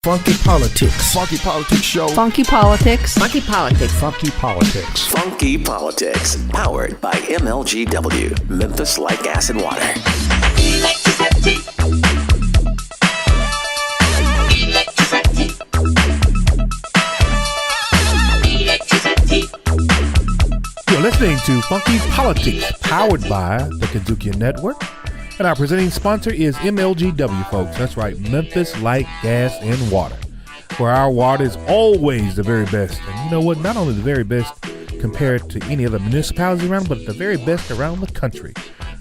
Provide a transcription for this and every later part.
Funky Politics. Funky Politics Show. Funky Politics. Funky Politics. Funky Politics. Funky Politics. Powered by MLGW. Memphis Like Gas and Water. You're listening to Funky Politics, powered by the KUDZUKIAN Network. And our presenting sponsor is MLGW, folks. That's right, Memphis Light, Gas, and Water, where our water is always the very best. And you know what? Not only the very best compared to any other municipalities around, but the very best around the country.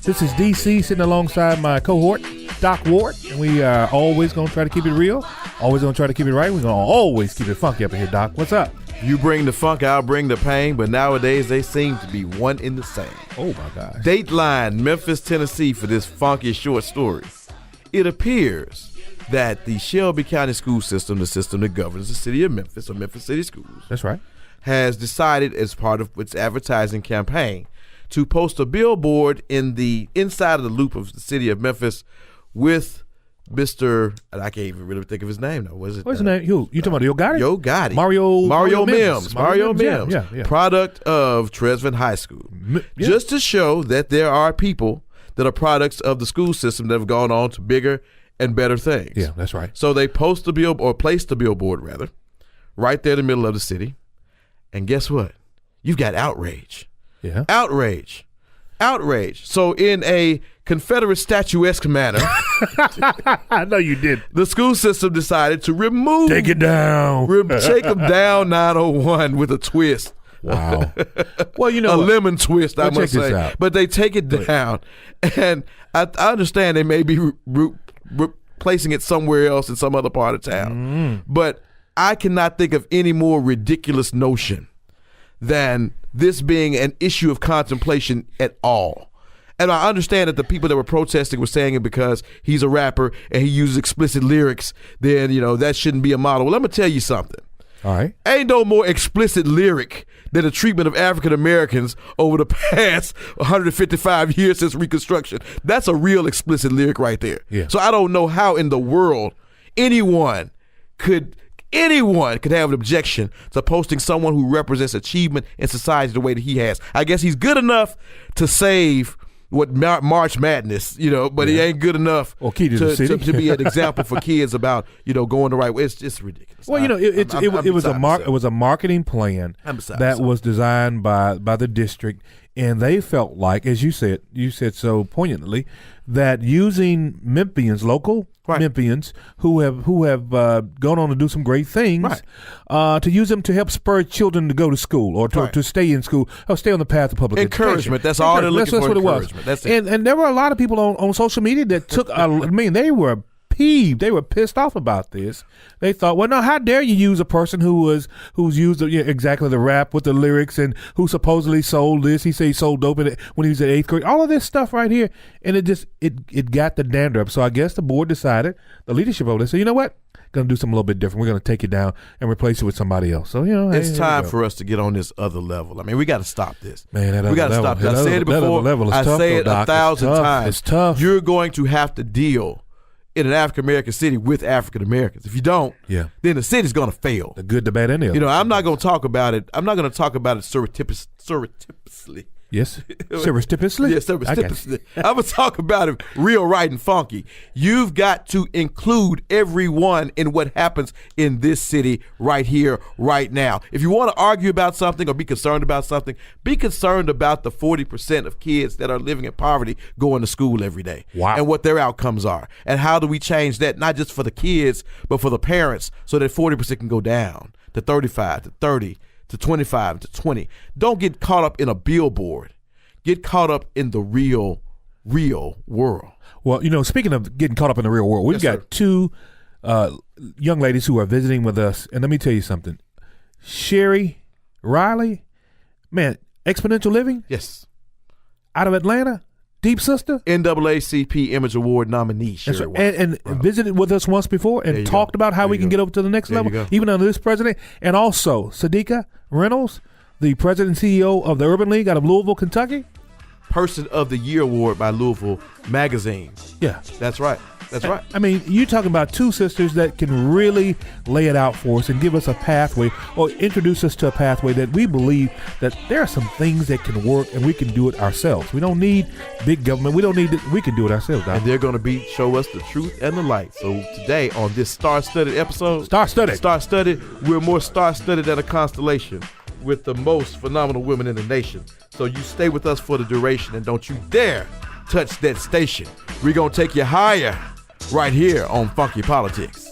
This is DC sitting alongside my cohort, Doc Ward, and we are always going to try to keep it real, always going to try to keep it right. We're going to always keep it funky up in here, Doc. What's up? You bring the funk, I'll bring the pain, but nowadays they seem to be one in the same. Oh, my gosh. Dateline, Memphis, Tennessee, for this funky short story. It appears that the Shelby County school system, the system that governs the city of Memphis, or Memphis City Schools, that's right, has decided as part of its advertising campaign to post a billboard in the inside of the loop of the city of Memphis with Mr. and I can't even really think of his name now. What's his name? You talking about Yo Gotti? Yo Gotti. Mario Mims. Mario Mims. Yeah. Product of Tresvant High School. Just to show that there are people that are products of the school system that have gone on to bigger and better things. Yeah, that's right. So they post the bill or place the billboard rather, right there in the middle of the city. And guess what? You've got outrage. Yeah. Outrage. So in a Confederate statuesque manner, I know you did. The school system decided to remove. Take it down. Take them down 901 with a twist. Wow. Well, you know, a lemon twist, I must say. Out. But they take it down, and I understand they may be replacing it somewhere else in some other part of town. But I cannot think of any more ridiculous notion than this being an issue of contemplation at all. And I understand that the people that were protesting were saying it because he's a rapper and he uses explicit lyrics, then, you know, that shouldn't be a model. Well, let me tell you something. All right. Ain't no more explicit lyric than the treatment of African Americans over the past 155 years since Reconstruction. That's a real explicit lyric right there. Yeah. So I don't know how in the world anyone could have an objection to posting someone who represents achievement in society the way that he has. I guess he's good enough to save March Madness, you know, but he ain't good enough to be an example for kids about, you know, going the right way. It's just ridiculous. Well, you know, it was a marketing plan that was designed by the district, and they felt like, as you said so poignantly, that using Memphians, local Memphians who have gone on to do some great things, to use them to help spur children to go to school or to stay in school or stay on the path of public encouragement. Education. That's all they're looking for. That's what it was. That's it. And there were a lot of people on social media that took. They were peeved. They were pissed off about this. They thought, well, no, how dare you use a person who's used exactly the rap with the lyrics and who supposedly sold this. He said he sold dope when he was at 8th grade. All of this stuff right here, and it got the dander up. So I guess the board decided, the leadership over there said, you know what? Going to do something a little bit different. We're going to take it down and replace it with somebody else. So, you know, it's time for us to get on this other level. I mean, we got to stop this. Man, we got to stop this. I said it before. I say it 1,000 times. It's tough. You're going to have to deal in an African American city with African Americans. If you don't, then the city's going to fail. The good, the bad, and the other. You know, I'm not going to talk about it. I'm not going to talk about it surreptitiously. Yes, surreptitiously. Yes, surreptitiously. I'm gonna talk about it real, right, and funky. You've got to include everyone in what happens in this city right here, right now. If you want to argue about something or be concerned about something, be concerned about the 40% of kids that are living in poverty going to school every day. Wow. And what their outcomes are, and how do we change that, not just for the kids, but for the parents, so that 40% can go down to 35, to 30. To 25, to 20. Don't get caught up in a billboard. Get caught up in the real world. Well, you know, speaking of getting caught up in the real world, we've got two young ladies who are visiting with us. And let me tell you something. Sheri Riley, man, Exponential Living. Yes. Out of Atlanta. Deep Sister. NAACP Image Award nominee. Sheri right. And visited with us once before and talked about how we can get over to the next level, even under this president. And also Sadiqa Reynolds, the president and CEO of the Urban League out of Louisville, Kentucky. Person of the Year award by Louisville Magazine. Yeah. That's right. That's right. I mean, you're talking about two sisters that can really lay it out for us and give us a pathway or introduce us to a pathway that we believe that there are some things that can work and we can do it ourselves. We don't need big government. We don't need it. We can do it ourselves, Doc. And they're going to show us the truth and the light. So today on this star-studded episode, star-studded, we're more star-studded than a constellation with the most phenomenal women in the nation. So you stay with us for the duration and don't you dare touch that station. We're going to take you higher right here on Funky Politics.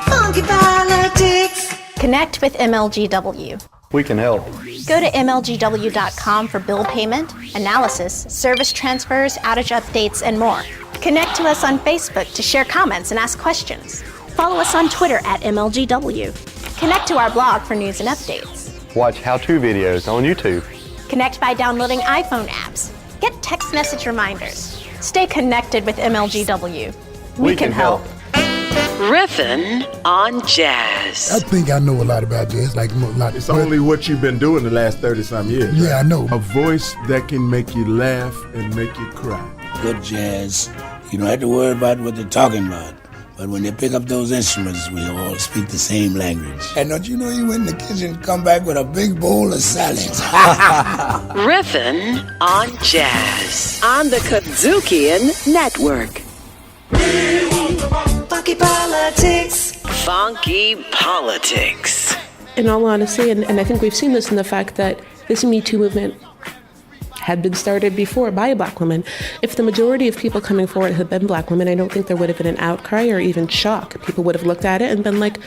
Funky Politics. Connect with MLGW. We can help. Go to MLGW.com for bill payment, analysis, service transfers, outage updates, and more. Connect to us on Facebook to share comments and ask questions. Follow us on Twitter at MLGW. Connect to our blog for news and updates. Watch how-to videos on YouTube. Connect by downloading iPhone apps. Get text message reminders. Stay connected with MLGW. We can help. Riffin' on jazz. I think I know a lot about jazz, like a lot. It's only what you've been doing the last 30-some years. Yeah, right? I know. A voice that can make you laugh and make you cry. Good jazz, you don't have to worry about what they're talking about. But when they pick up those instruments, we all speak the same language. And don't you know you went in the kitchen and come back with a big bowl of salad? Riffin' on jazz on the KUDZUKIAN Network. Funky Politics. Funky Politics. In all honesty, and I think we've seen this in the fact that this Me Too movement had been started before by a black woman. If the majority of people coming forward had been black women, I don't think there would have been an outcry or even shock. People would have looked at it and been like,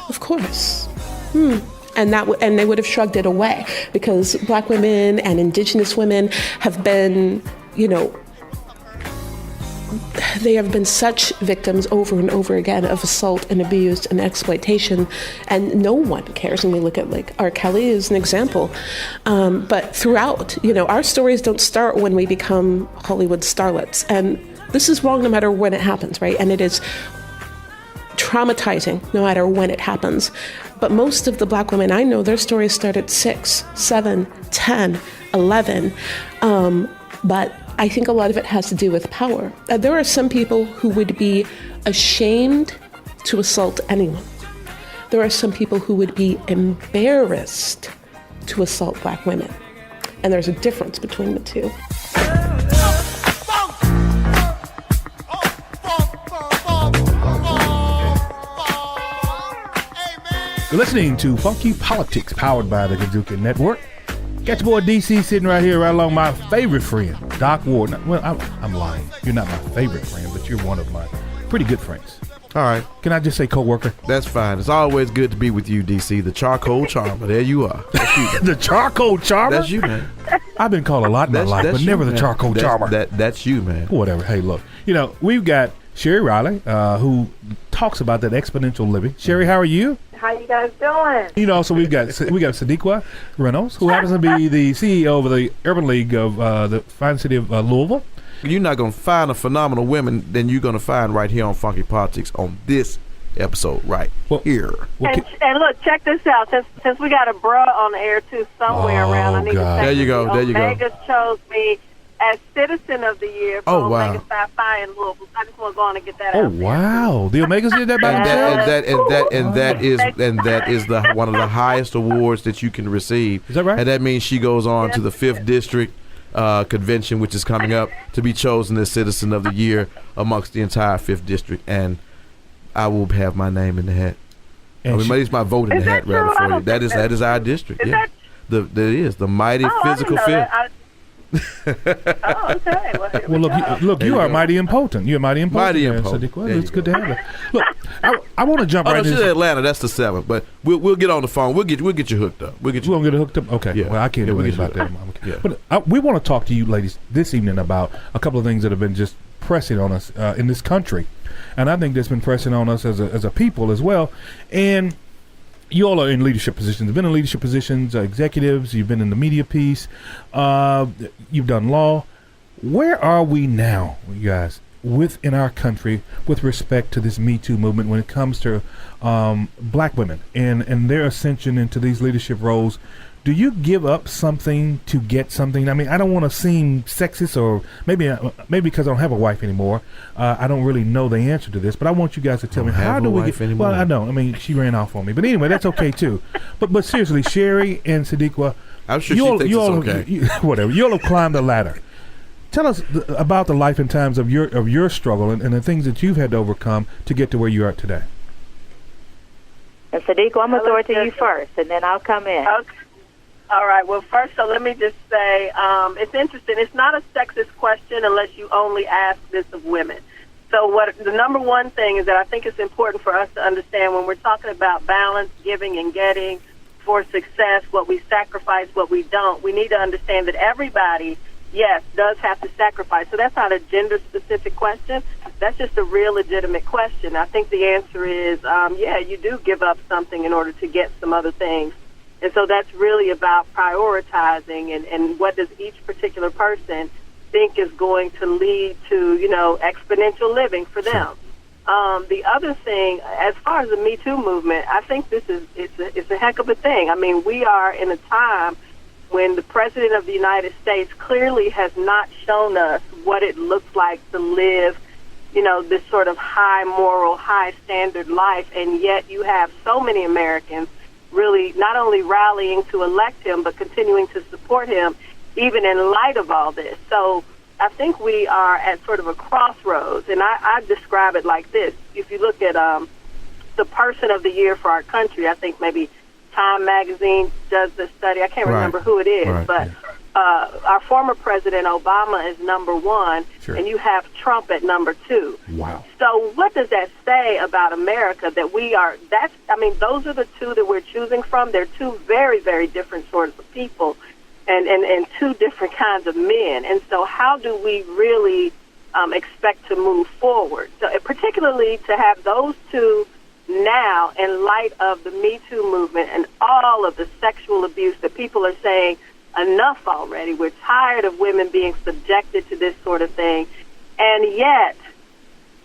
of course. And and they would have shrugged it away, because black women and indigenous women have been, they have been such victims over and over again of assault and abuse and exploitation, and no one cares. And we look at like R. Kelly as an example, but throughout, our stories don't start when we become Hollywood starlets, and this is wrong no matter when it happens, right? And it is traumatizing no matter when it happens. But most of the black women I know, their stories start at 6, 7, 10, 11, but I think a lot of it has to do with power. There are some people who would be ashamed to assault anyone. There are some people who would be embarrassed to assault black women. And there's a difference between the two. You're listening to Funky Politics, powered by the KUDZUKIAN Network. Got your boy DC sitting right here, right along my favorite friend, Doc Ward. Well, I'm lying. You're not my favorite friend, but you're one of my pretty good friends. All right. Can I just say co-worker? That's fine. It's always good to be with you, DC, the charcoal charmer. There you are. That's you, man. The charcoal charmer? That's you, man. I've been called a lot in my life, but never the charcoal charmer. That's you, man. Whatever. Hey, look. We've got Sheri Riley, who talks about that exponential living. Sheri, how are you? How you guys doing? So we got Sadiqa Reynolds, who happens to be the CEO of the Urban League of the fine city of Louisville. You're not going to find a phenomenal women than you're going to find right here on Funky Politics on this episode right here. And look, check this out. Since we got a bruh on the air too somewhere around, I need to say there you go. Omega chose me as Citizen of the Year for Omega Sci-Fi in Louisville. I just want to go on and get that out there. Wow. The Omegas did that by themselves? And that is one of the highest awards that you can receive. Is that right? And that means she goes on to the 5th District convention, which is coming up, to be chosen as Citizen of the Year amongst the entire 5th District. And I will have my name in the hat. At least my vote in the hat, rather, for you. That is our district. The mighty physical 5th. Okay. Well, look, you are mighty impotent. You're mighty impotent. Well, it's good to have you. Look, I want to jump right into she's in Atlanta. That's the 7th, but we'll get on the phone. We'll get you hooked up. We'll get you hooked up. Okay. Yeah. Well, I can't wait about that. Yeah. But we want to talk to you, ladies, this evening about a couple of things that have been just pressing on us in this country, and I think that's been pressing on us as a people as well. And you all are in leadership positions. You've been in leadership positions, executives. You've been in the media piece. You've done law. Where are we now, you guys? within our country with respect to this Me Too movement when it comes to black women and their ascension into these leadership roles? Do you give up something to get something? I mean, I don't want to seem sexist, or maybe because I don't have a wife anymore, I don't really know the answer to this. But I want you guys to tell me, how do we get? Anymore. Well, I know. I mean, she ran off on me, but anyway, that's okay too. But seriously, Sheri and Sadiqa, I'm sure she thinks it's okay. Whatever. You all have climbed the ladder. Tell us about the life and times of your struggle and the things that you've had to overcome to get to where you are today. And Sadiqa, I'm going to throw it to you first, and then I'll come in. Okay. All right. Well, first, so let me just say, it's interesting. It's not a sexist question unless you only ask this of women. So the number one thing is that I think it's important for us to understand when we're talking about balance, giving and getting for success, what we sacrifice, what we don't, we need to understand that everybody, yes, does have to sacrifice. So that's not a gender-specific question. That's just a real legitimate question. I think the answer is, yeah, you do give up something in order to get some other things. And so that's really about prioritizing and what does each particular person think is going to lead to, exponential living for them. The other thing, as far as the Me Too movement, I think it's a heck of a thing. I mean, we are in a time when the President of the United States clearly has not shown us what it looks like to live, this sort of high moral, high standard life, and yet you have so many Americans really not only rallying to elect him, but continuing to support him, even in light of all this. So I think we are at sort of a crossroads, and I describe it like this. If you look at the person of the year for our country, I think maybe Time Magazine does the study. I can't remember who it is, but our former President Obama is number one, and you have Trump at number two. Wow. So what does that say about America that we are, those are the two that we're choosing from. They're two very, very different sorts of people and two different kinds of men. And so how do we really expect to move forward? So particularly to have those two now in light of the Me Too movement and all of the sexual abuse that people are saying, enough already. We're tired of women being subjected to this sort of thing. And yet,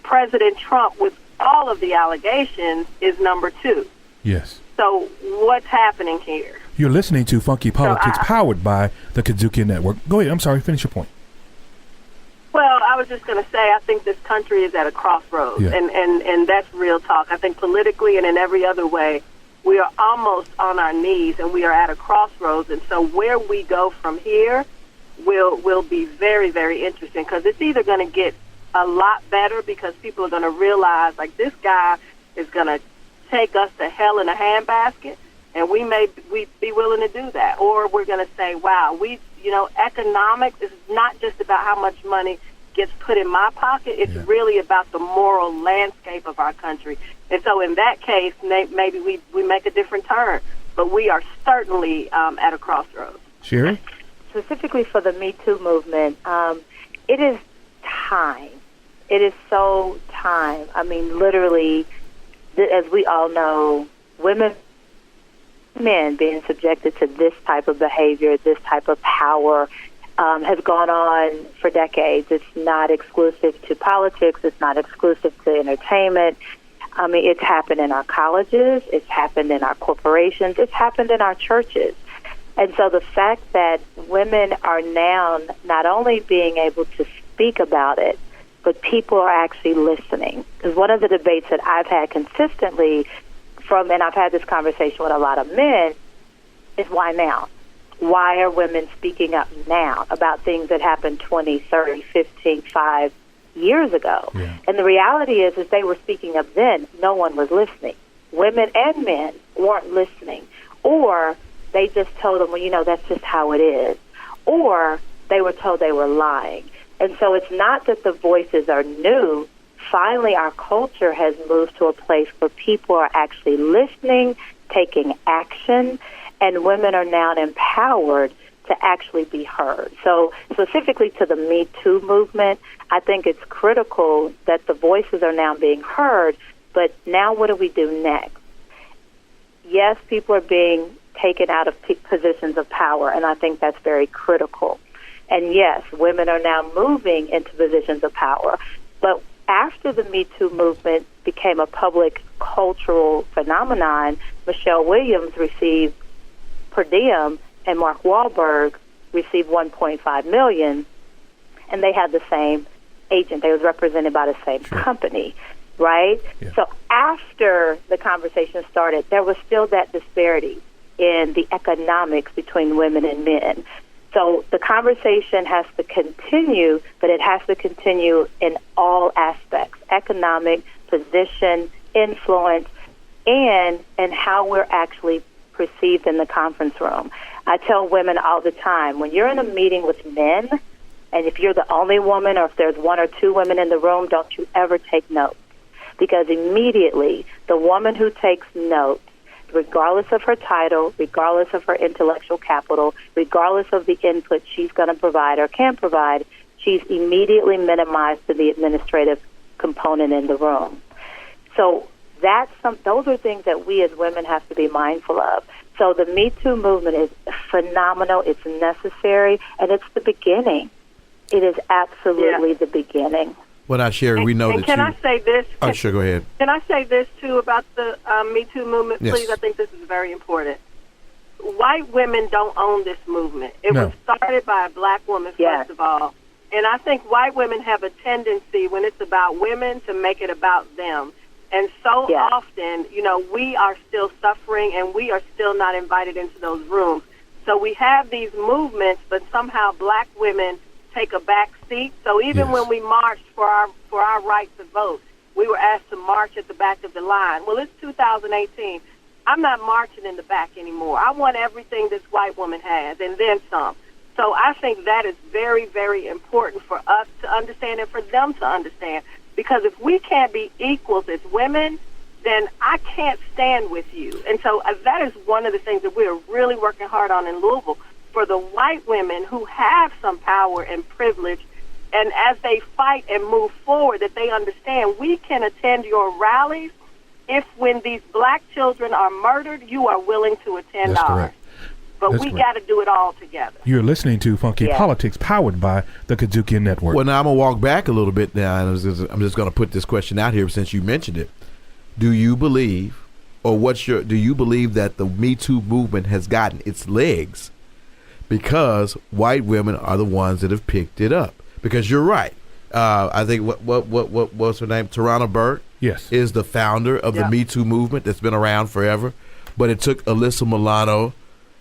President Trump, with all of the allegations, is number two. Yes. So what's happening here? You're listening to Funky Politics, powered by the KUDZUKIAN Network. Go ahead. I'm sorry. Finish your point. Well, I was just going to say, I think this country is at a crossroads, and that's real talk. I think politically and in every other way, we are almost on our knees, and we are at a crossroads. And so where we go from here will be very, very interesting, because it's either going to get a lot better because people are going to realize, like, this guy is going to take us to hell in a handbasket, and we be willing to do that. Or we're going to say, wow, economics is not just about how much money gets put in my pocket. It's really about the moral landscape of our country. And so in that case, maybe we make a different turn. But we are certainly at a crossroads. Sheri? Specifically for the Me Too movement, it is time. It is so time. I mean, literally, as we all know, men being subjected to this type of behavior, this type of power, has gone on for decades. It's not exclusive to politics. It's not exclusive to entertainment. I mean, it's happened in our colleges. It's happened in our corporations. It's happened in our churches. And so the fact that women are now not only being able to speak about it, but people are actually listening. Because one of the debates that I've had consistently and I've had this conversation with a lot of men, is why now? Why are women speaking up now about things that happened 20, 30, 15, 5 years ago? Yeah. And the reality is they were speaking up then. No one was listening. Women and men weren't listening. Or they just told them, well, that's just how it is. Or they were told they were lying. And so it's not that the voices are new. Finally, our culture has moved to a place where people are actually listening, taking action, and women are now empowered to actually be heard. So specifically to the Me Too movement, I think it's critical that the voices are now being heard, but now what do we do next? Yes, people are being taken out of positions of power, and I think that's very critical. And yes, women are now moving into positions of power. But after the Me Too movement became a public cultural phenomenon, Michelle Williams received per diem and Mark Wahlberg received $1.5 million, and they had the same agent. They was represented by the same company, right? Yeah. So after the conversation started, there was still that disparity in the economics between women and men. So the conversation has to continue, but it has to continue in all aspects: economic, position, influence, and how we're actually perceived in the conference room. I tell women all the time, when you're in a meeting with men, and if you're the only woman or if there's one or two women in the room, don't you ever take notes. Because immediately, the woman who takes notes, regardless of her title, regardless of her intellectual capital, regardless of the input she's going to provide or can provide, she's immediately minimized to the administrative component in the room. So those are things that we as women have to be mindful of. So the Me Too movement is phenomenal. It's necessary, and it's the beginning. It is absolutely the beginning. Well, now, Sheri, we know and that can I say this? Oh, sure, go ahead. Can I say this, too, about the Me Too movement, Yes. please? I think this is very important. White women don't own this movement. It was started by a black woman, first of all. And I think white women have a tendency, when it's about women, to make it about them. And so often, we are still suffering, and we are still not invited into those rooms. So we have these movements, but somehow black women take a back seat. So even when we marched for our right to vote, we were asked to march at the back of the line. Well, it's 2018. I'm not marching in the back anymore. I want everything this white woman has, and then some. So I think that is very, very important for us to understand and for them to understand. Because if we can't be equals as women, then I can't stand with you. And so that is one of the things that we're really working hard on in Louisville, for the white women who have some power and privilege, and as they fight and move forward, that they understand we can attend your rallies if, when these black children are murdered, you are willing to attend That's ours. correct. But That's we correct. got to do it all together. You're listening to Funky Politics, powered by the KUDZUKIAN Network. Well, now I'm going to walk back a little bit now, and I'm just going to put this question out here since you mentioned it. Do you believe, or do you believe that the Me Too movement has gotten its legs because white women are the ones that have picked it up? Because you're right. I think what's her name? Tarana Burke. Yes, is the founder of the Me Too movement that's been around forever. But it took Alyssa Milano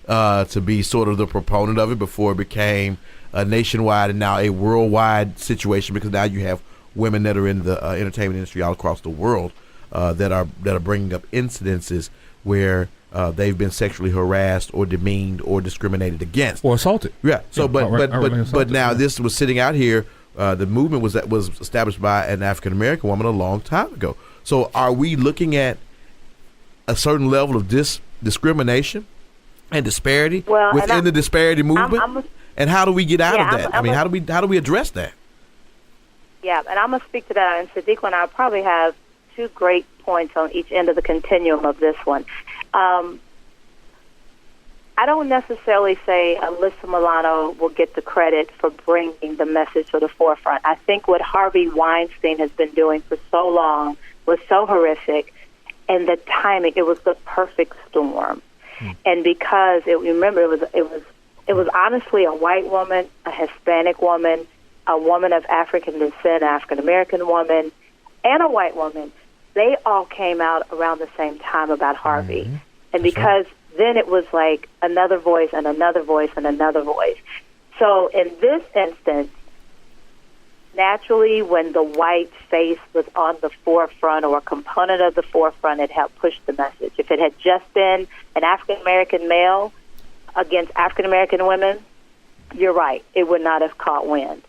to be sort of the proponent of it before it became a nationwide and now a worldwide situation. Because now you have women that are in the entertainment industry all across the world that are bringing up incidences where they've been sexually harassed or demeaned or discriminated against or assaulted. Yeah. So, assaulted, but now this was sitting out here. The movement was established by an African American woman a long time ago. So, are we looking at a certain level of discrimination and disparity within the disparity movement? And how do we get out of that? How do we address that? Yeah, and I'm gonna speak to that. And Sadiqa and I probably have two great points on each end of the continuum of this one. I don't necessarily say Alyssa Milano will get the credit for bringing the message to the forefront. I think what Harvey Weinstein has been doing for so long was so horrific, and the timing, it was the perfect storm. And because it was honestly a white woman, a Hispanic woman, a woman of African descent, African American woman, and a white woman. They all came out around the same time about Harvey, and because then it was like another voice and another voice and another voice. So in this instance, naturally, when the white face was on the forefront or a component of the forefront, it helped push the message. If it had just been an African-American male against African-American women, you're right, it would not have caught wind.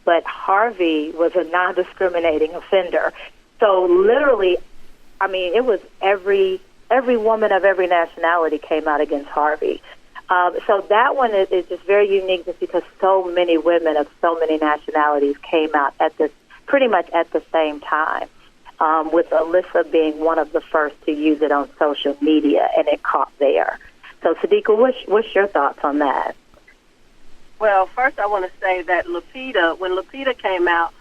But Harvey was a non-discriminating offender. So literally, I mean, it was every woman of every nationality came out against Harvey. So that one is just very unique just because so many women of so many nationalities came out pretty much at the same time, with Alyssa being one of the first to use it on social media, and it caught there. So, Sadiqa, what's your thoughts on that? Well, first I want to say that when Lupita came out,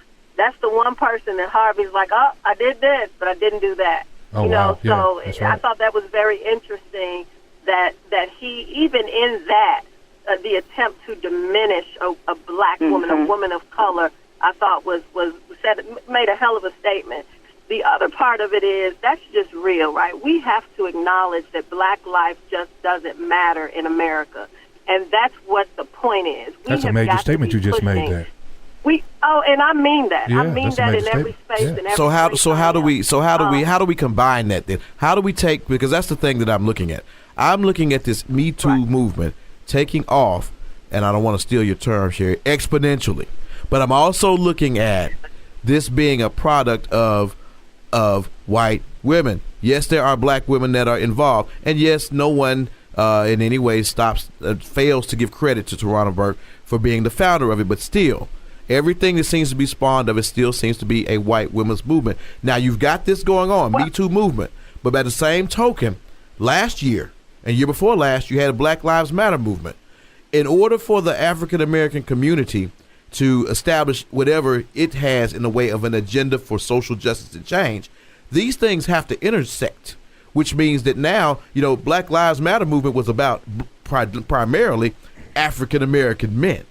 That's the one person that Harvey's like, oh, I did this, but I didn't do that. Oh, you know, wow. so That's right. I thought that was very interesting that he, even in that, the attempt to diminish a black woman, a woman of color, I thought made a hell of a statement. The other part of it is that's just real, right? We have to acknowledge that black life just doesn't matter in America, and that's what the point is. That's a major statement you just made there. And I mean that. Yeah, I mean that's a that major in every statement. space. Yeah. And every How do we combine that then? How do we take, because that's the thing that I'm looking at. I'm looking at this Me Too movement taking off, and I don't want to steal your term, Sheri, exponentially. But I'm also looking at this being a product of white women. Yes, there are black women that are involved, and yes, no one in any way fails to give credit to Tarana Burke for being the founder of it, but still, everything that seems to be spawned of it still seems to be a white women's movement. Now, you've got this going on, Me Too movement, but by the same token, last year and year before last, you had a Black Lives Matter movement. In order for the African-American community to establish whatever it has in the way of an agenda for social justice and change, these things have to intersect, which means that now, Black Lives Matter movement was about primarily African-American men.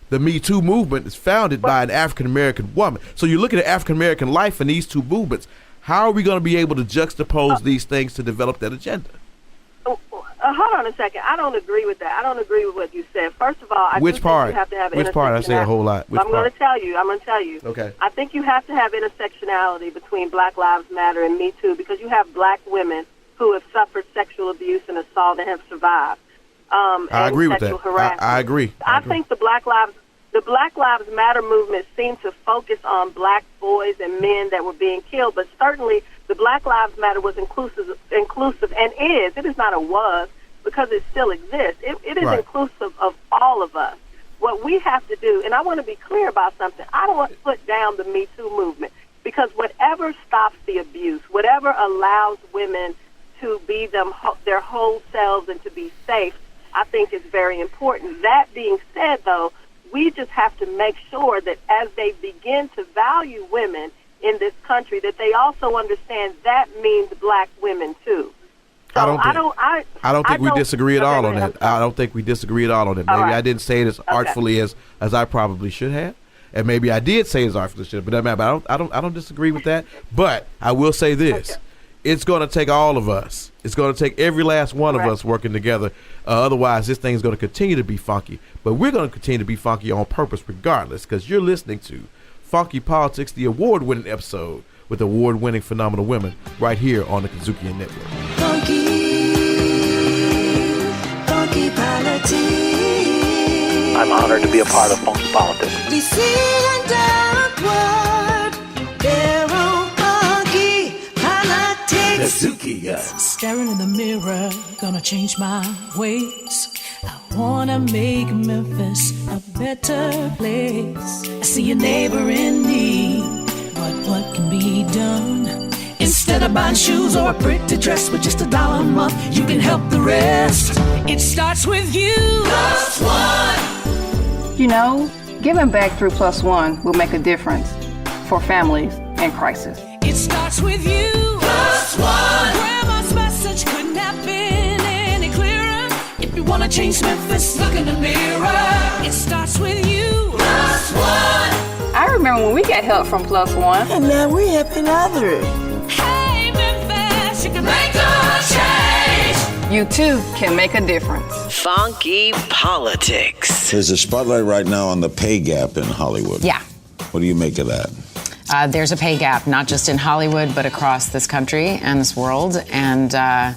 The Me Too movement is founded by an African-American woman. So you're looking at African-American life in these two movements. How are we going to be able to juxtapose these things to develop that agenda? Hold on a second. I don't agree with that. I don't agree with what you said. First of all, Which part? You have to have Which part? I say a whole lot. I'm going to tell you. Okay. I think you have to have intersectionality between Black Lives Matter and Me Too, because you have black women who have suffered sexual abuse and assault and have survived. I agree with that. I agree. I think the Black Lives Matter movement seemed to focus on black boys and men that were being killed, but certainly the Black Lives Matter was inclusive, and is. It is not a was, because it still exists. It is inclusive of all of us. What we have to do, and I want to be clear about something, I don't want to put down the Me Too movement, because whatever stops the abuse, whatever allows women to be their whole selves and to be safe, I think is very important. That being said, though, we just have to make sure that as they begin to value women in this country, that they also understand that means black women too. So I don't think we disagree at all on that. I don't think we disagree at all on it. Maybe I didn't say it as artfully as I probably should have, and maybe I did say it as artfully as I should have. But I don't disagree with that. But I will say this: it's going to take all of us. It's going to take every last one of us working together. Otherwise, this thing's going to continue to be funky. But we're going to continue to be funky on purpose, regardless, because you're listening to Funky Politics, the award-winning episode with award-winning phenomenal women, right here on the KUDZUKIAN Network. Funky Politics. I'm honored to be a part of Funky Politics. DC and downward, they're on Funky Politics. KUDZUKIAN. Staring in the mirror, gonna change my ways. I wanna make Memphis a better place. I see a neighbor in need, but what can be done? Instead of buying shoes or a pretty dress with just $1 a month, you can help the rest. It starts with you. Plus one. Giving back through Plus One will make a difference for families in crisis. It starts with you. Plus one. Grandma's message couldn't have been any clearer. If you wanna change Memphis, look in the mirror. It starts with you. Plus one. I remember when we got help from Plus One. And now we're helping others. Hey, Memphis, you can make a change. You too can make a difference. Funky Politics. There's a spotlight right now on the pay gap in Hollywood. Yeah. What do you make of that? There's a pay gap, not just in Hollywood, but across this country and this world. And I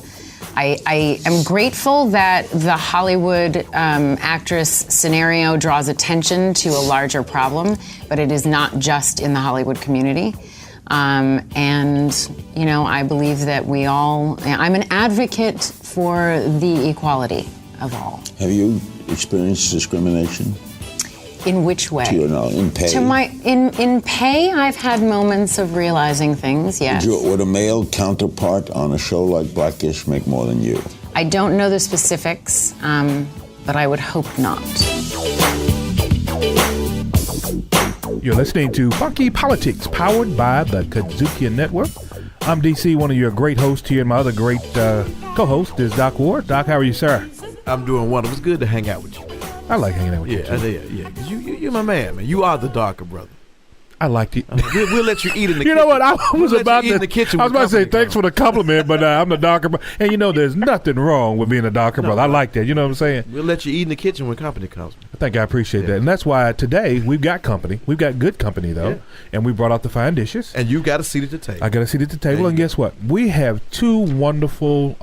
am grateful that the Hollywood actress scenario draws attention to a larger problem, but it is not just in the Hollywood community. I believe that I'm an advocate for the equality of all. Have you experienced discrimination? In which way? In pay. In pay, I've had moments of realizing things, yes. Would a male counterpart on a show like Blackish make more than you? I don't know the specifics, but I would hope not. You're listening to Funky Politics, powered by the KUDZUKIAN Network. I'm DC, one of your great hosts here, and my other great co-host is Doc Ward. Doc, how are you, sir? I'm doing wonderful. It's good to hang out with you. I like hanging out with you. Yeah. You're my man. You are the darker brother. I liked it. We'll let you eat in the kitchen. You know what? I was about to say thanks for the compliment, but I'm the darker brother. And you know, there's nothing wrong with being a darker brother. I like that. You know what I'm saying? We'll let you eat in the kitchen when company comes. I think I appreciate that. And that's why today we've got company. We've got good company, though. Yeah. And we brought out the fine dishes. And you got a seat at the table. I got a seat at the table. And guess what? We have two wonderful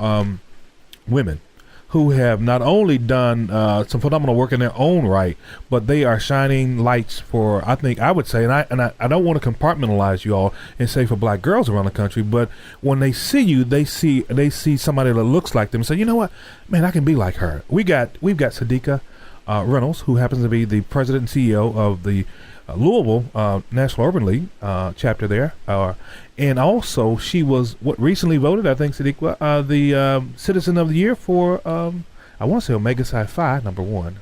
women who have not only done some phenomenal work in their own right, but they are shining lights for, I would say, and I don't want to compartmentalize you all and say for black girls around the country, but when they see you, they see somebody that looks like them and say, you know what, man, I can be like her. We've got Sadiqa Reynolds, who happens to be the president and CEO of the Louisville National Urban League chapter there, and also she was recently voted, I think, Sadiqa, the Citizen of the Year for I want to say Omega Psi Phi #1,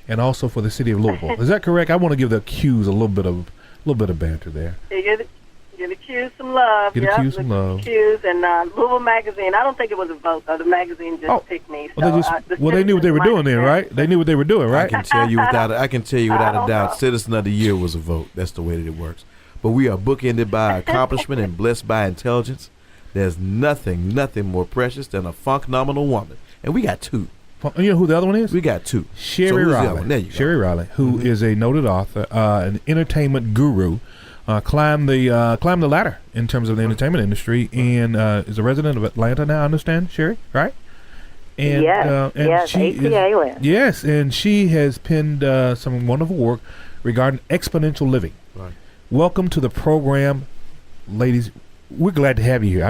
and also for the city of Louisville. Is that correct? I want to give the Qs a little bit of banter there. Give the Qs some love. Give the Qs some love. Qs and Louisville Magazine. I don't think it was a vote. The magazine just picked me. So, they knew what they were doing then, right? They knew what they were doing, right? I can tell you without a doubt, Citizen of the Year was a vote. That's the way that it works. But we are bookended by accomplishment and blessed by intelligence. There's nothing more precious than a phenomenal woman. And we got two. You know who the other one is? We got two. Sheri Riley. There you go. Sheri Riley, who is a noted author, an entertainment guru, climbed the ladder in terms of the entertainment industry, and is a resident of Atlanta now, I understand, Sheri, right? And, yes, she ATA land. Yes, and she has penned some wonderful work regarding exponential living. Right. Welcome to the program, ladies. We're glad to have you here.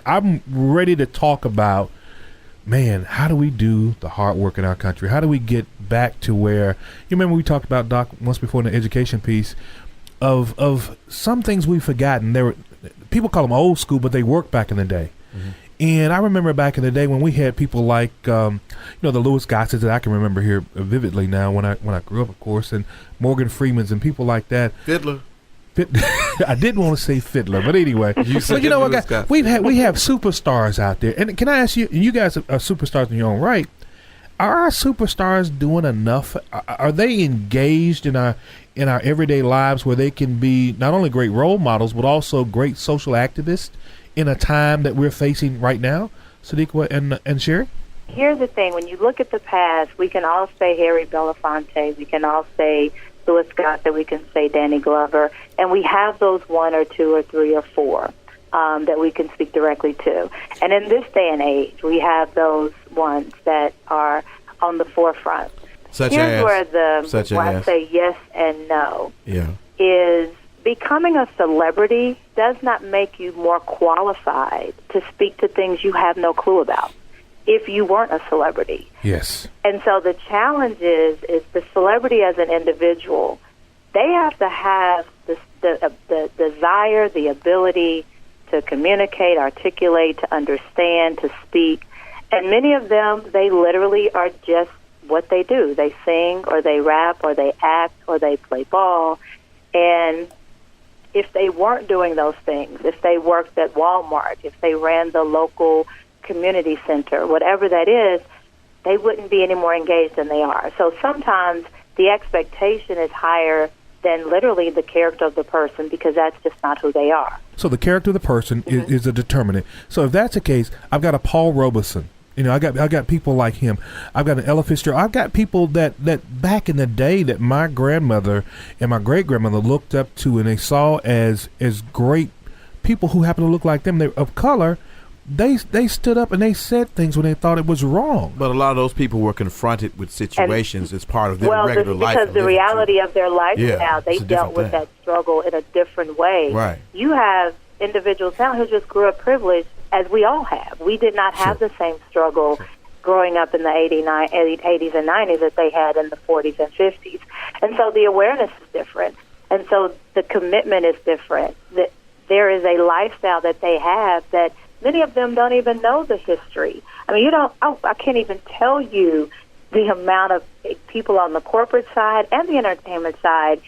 I'm ready to talk about, man, how do we do the hard work in our country? How do we get back to where, you remember we talked about, Doc, once before in the education piece, of some things we've forgotten. People call them old school, but they worked back in the day. Mm-hmm. And I remember back in the day when we had people like, the Louis Gosses that I can remember here vividly now when I grew up, of course, and Morgan Freemans and people like that. Fiddler. I didn't want to say fiddler, but anyway. We have superstars out there. And can I ask you, you guys are superstars in your own right, are our superstars doing enough? Are they engaged in our everyday lives where they can be not only great role models, but also great social activists in a time that we're facing right now? Sadiqa and Sheri? Here's the thing. When you look at the past, we can all say Harry Belafonte. We can all say Louis Gossett. We can say Danny Glover. And we have those one or two or three or four that we can speak directly to. And in this day and age, we have those ones that are on the forefront. Here's where I say yes and no. Yeah. Is becoming a celebrity does not make you more qualified to speak to things you have no clue about if you weren't a celebrity. Yes. And so the challenge is the celebrity as an individual, they have to have the desire, the ability to communicate, articulate, to understand, to speak. And many of them, they literally are just what they do. They sing or they rap or they act or they play ball. And if they weren't doing those things, if they worked at Walmart, if they ran the local community center, whatever that is, they wouldn't be any more engaged than they are. So sometimes the expectation is higher than literally the character of the person because that's just not who they are. So the character of the person is a determinant. So if that's the case, I've got a Paul Robeson. I got people like him. I've got an Ella Fitzgerald. I've got people that back in the day that my grandmother and my great grandmother looked up to, and they saw as great people who happen to look like them. They're of color. They stood up and they said things when they thought it was wrong. But a lot of those people were confronted with situations as part of their regular life. Because the reality of their life now, they dealt with that struggle in a different way. Right. You have individuals now who just grew up privileged, as we all have. We did not have the same struggle growing up in the 80s and 90s that they had in the 40s and 50s. And so the awareness is different. And so the commitment is different. That there is a lifestyle that they have that many of them don't even know the history. I mean, I can't even tell you the amount of people on the corporate side and the entertainment side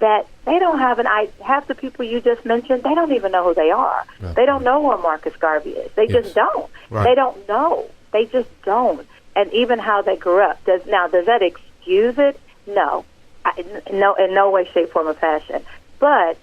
that they don't have half the people you just mentioned, they don't even know who they are. Right. They don't know who Marcus Garvey is. They just don't. Right. They don't know. They just don't. And even how they grew up. Does that excuse it? No. No, in no way, shape, form, or fashion. But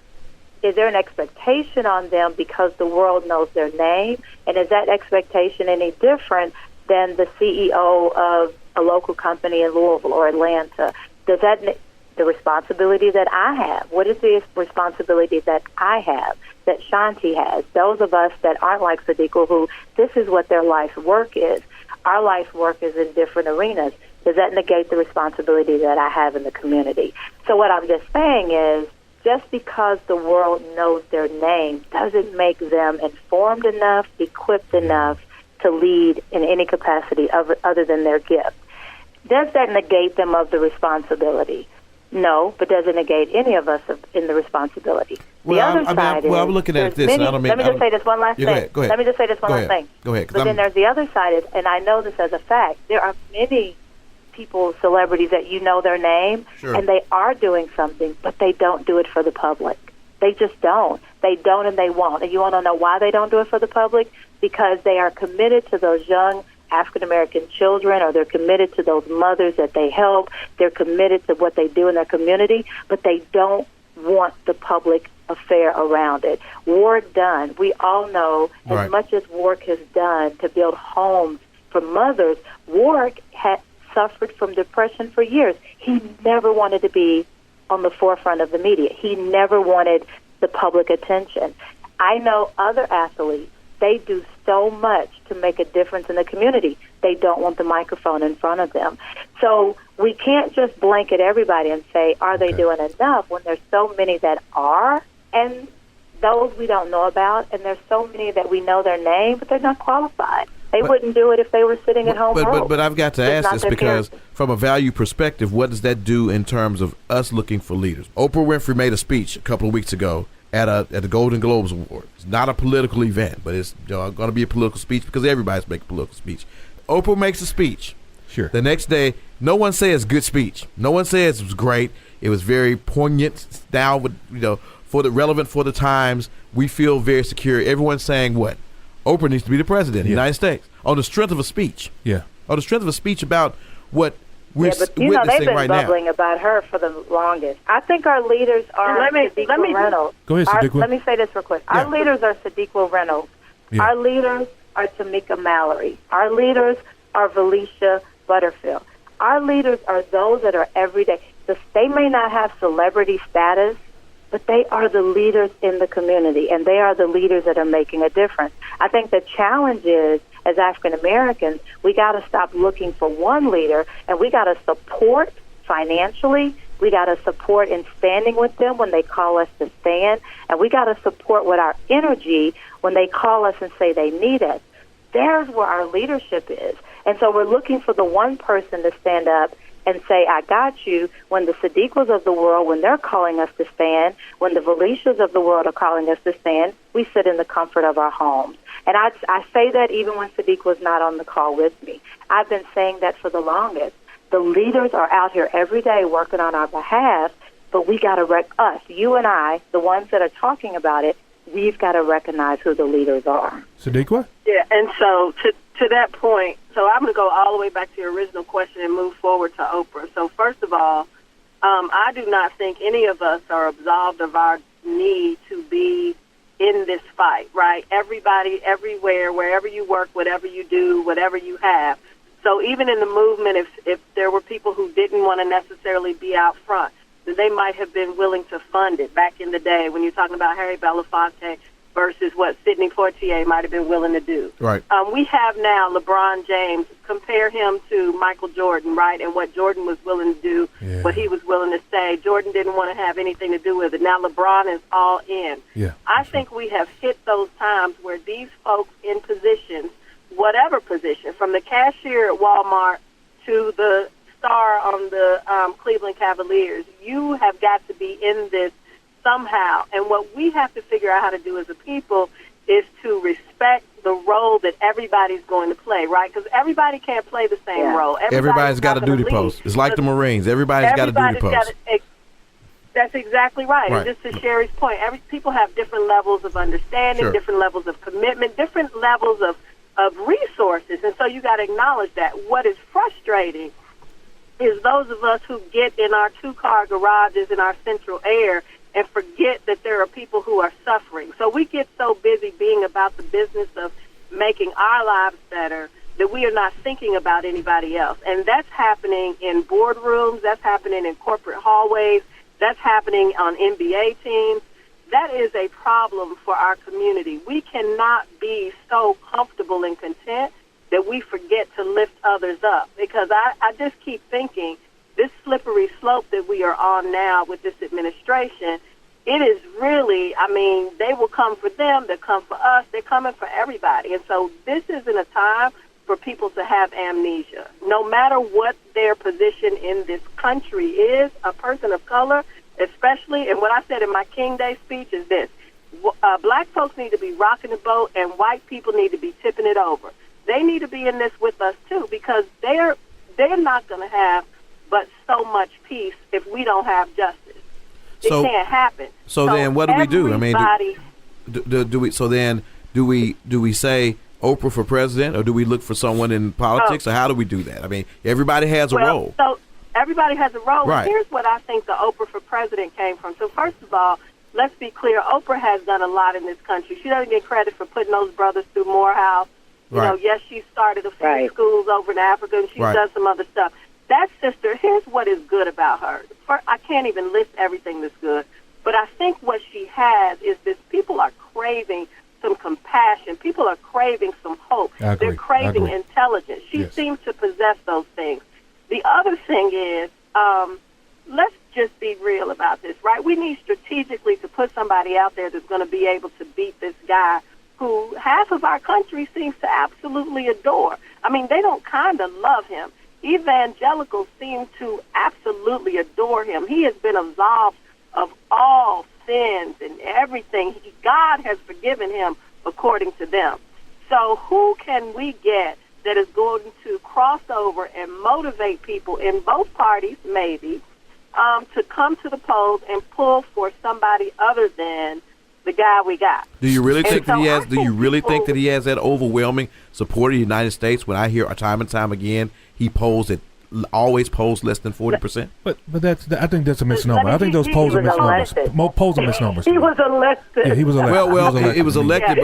is there an expectation on them because the world knows their name? And is that expectation any different than the CEO of a local company in Louisville or Atlanta? Does that the responsibility that I have? What is the responsibility that I have, that Shanti has? Those of us that aren't like Sadiqa, who this is what their life's work is. Our life's work is in different arenas. Does that negate the responsibility that I have in the community? So what I'm just saying is, just because the world knows their name doesn't make them informed enough, equipped enough to lead in any capacity other than their gift. Does that negate them of the responsibility? No, but does it negate any of us in the responsibility? Well, I'm looking at this. Let me just say this one last thing. Go ahead. Let me just say this one last thing. Go ahead. But then there's the other side, and I know this as a fact. There are many people, celebrities, that you know their name, and they are doing something, but they don't do it for the public. They just don't. They don't, and they won't. And you want to know why they don't do it for the public? Because they are committed to those young African-American children, or they're committed to those mothers that they help. They're committed to what they do in their community, but they don't want the public affair around it. Work done. We all know as much as Warwick has done to build homes for mothers, Warwick had suffered from depression for years. He never wanted to be on the forefront of the media. He never wanted the public attention. I know other athletes, they do so much to make a difference in the community. They don't want the microphone in front of them. So we can't just blanket everybody and say, are they doing enough, when there's so many that are, and those we don't know about, and there's so many that we know their name, but they're not qualified. They wouldn't do it if they were sitting at home. But I've got to ask this because from a value perspective, what does that do in terms of us looking for leaders? Oprah Winfrey made a speech a couple of weeks ago at the Golden Globes Award. It's not a political event, but it's going to be a political speech because everybody's making a political speech. Oprah makes a speech. Sure. The next day, no one says good speech. No one says it was great. It was very poignant. Now, relevant for the times. We feel very secure. Everyone's saying what? Oprah needs to be the president of the United States on the strength of a speech. Yeah. On the strength of a speech about what we're but witnessing they've been right now. bubbling about her for the longest. I think our leaders are Sadiqa Reynolds. Go ahead, Sadiqa. Let me say this real quick. Our leaders are Sadiqa Reynolds. Yeah. Our leaders are Tamika Mallory. Our leaders are Valicia Butterfield. Our leaders are those that are everyday. They may not have celebrity status, but they are the leaders in the community, and they are the leaders that are making a difference. I think the challenge is, as African Americans, we got to stop looking for one leader, and we got to support financially. We got to support in standing with them when they call us to stand, and we got to support with our energy when they call us and say they need us. There's where our leadership is. And so we're looking for the one person to stand up and say, I got you, when the Sadiqas of the world, when they're calling us to stand, when the Valicias of the world are calling us to stand, we sit in the comfort of our homes. And I say that even when Sadiq was not on the call with me. I've been saying that for the longest. The leaders are out here every day working on our behalf, but we got to us, you and I, the ones that are talking about it, we've got to recognize who the leaders are. Sadiqa? Yeah, and so to that point, so I'm going to go all the way back to your original question and move forward to Oprah. So first of all, I do not think any of us are absolved of our need to be in this fight, right? Everybody, everywhere, wherever you work, whatever you do, whatever you have. So even in the movement, if there were people who didn't want to necessarily be out front, then they might have been willing to fund it back in the day when you're talking about Harry Belafonte versus what Sidney Poitier might have been willing to do. Right. We have now LeBron James. Compare him to Michael Jordan, right, and what Jordan was willing to do, what he was willing to say. Jordan didn't want to have anything to do with it. Now LeBron is all in. Yeah, I think we have hit those times where these folks in positions, whatever position, from the cashier at Walmart to the star on the Cleveland Cavaliers, you have got to be in this somehow. And what we have to figure out how to do as a people is to respect the role that everybody's going to play, right? Because everybody can't play the same role. Everybody's got a duty post. It's like the Marines. Everybody's got a duty post. That's exactly right. Right. And just to Sheri's point, people have different levels of understanding, Sure. different levels of commitment, different levels of resources. And so you got to acknowledge that. What is frustrating is those of us who get in our two-car garages in our central air and forget that there are people who are suffering. So we get so busy being about the business of making our lives better that we are not thinking about anybody else. And that's happening in boardrooms, that's happening in corporate hallways, that's happening on NBA teams. That is a problem for our community. We cannot be so comfortable and content that we forget to lift others up. Because I just keep thinking this slippery slope that we are on now with this administration, it is really, I mean, they will come for them, they'll come for us, they're coming for everybody. And so this isn't a time for people to have amnesia. No matter what their position in this country is, a person of color, especially, and what I said in my King Day speech is this, black folks need to be rocking the boat and white people need to be tipping it over. They need to be in this with us too, because they're not going to have but so much peace if we don't have justice. It can't happen. So then what do we do? I mean, do we say Oprah for president, or do we look for someone in politics, or how do we do that? I mean, everybody has a role. So everybody has a role. Right. Here's what I think the Oprah for president came from. So first of all, let's be clear. Oprah has done a lot in this country. She doesn't get credit for putting those brothers through Morehouse. You know, yes, she started a few schools over in Africa, and she's done some other stuff. That sister, here's what is good about her. I can't even list everything that's good, but I think what she has is this: people are craving some compassion. People are craving some hope. They're craving intelligence. She seems to possess those things. The other thing is, let's just be real about this, right? We need strategically to put somebody out there that's going to be able to beat this guy who half of our country seems to absolutely adore. I mean, they don't kind of love him. Evangelicals seem to absolutely adore him. He has been absolved of all sins and everything. God has forgiven him according to them. So who can we get that is going to cross over and motivate people in both parties, maybe, to come to the polls and pull for somebody other than the guy we got? Do you really think that he has? Do you really think that he has that overwhelming support of the United States? When I hear time and time again, he always polls less than 40%. But I think that's a misnomer. I think those polls are misnomers. Polls are misnomers. He was elected. Yeah, he was elected. Well, he was elected.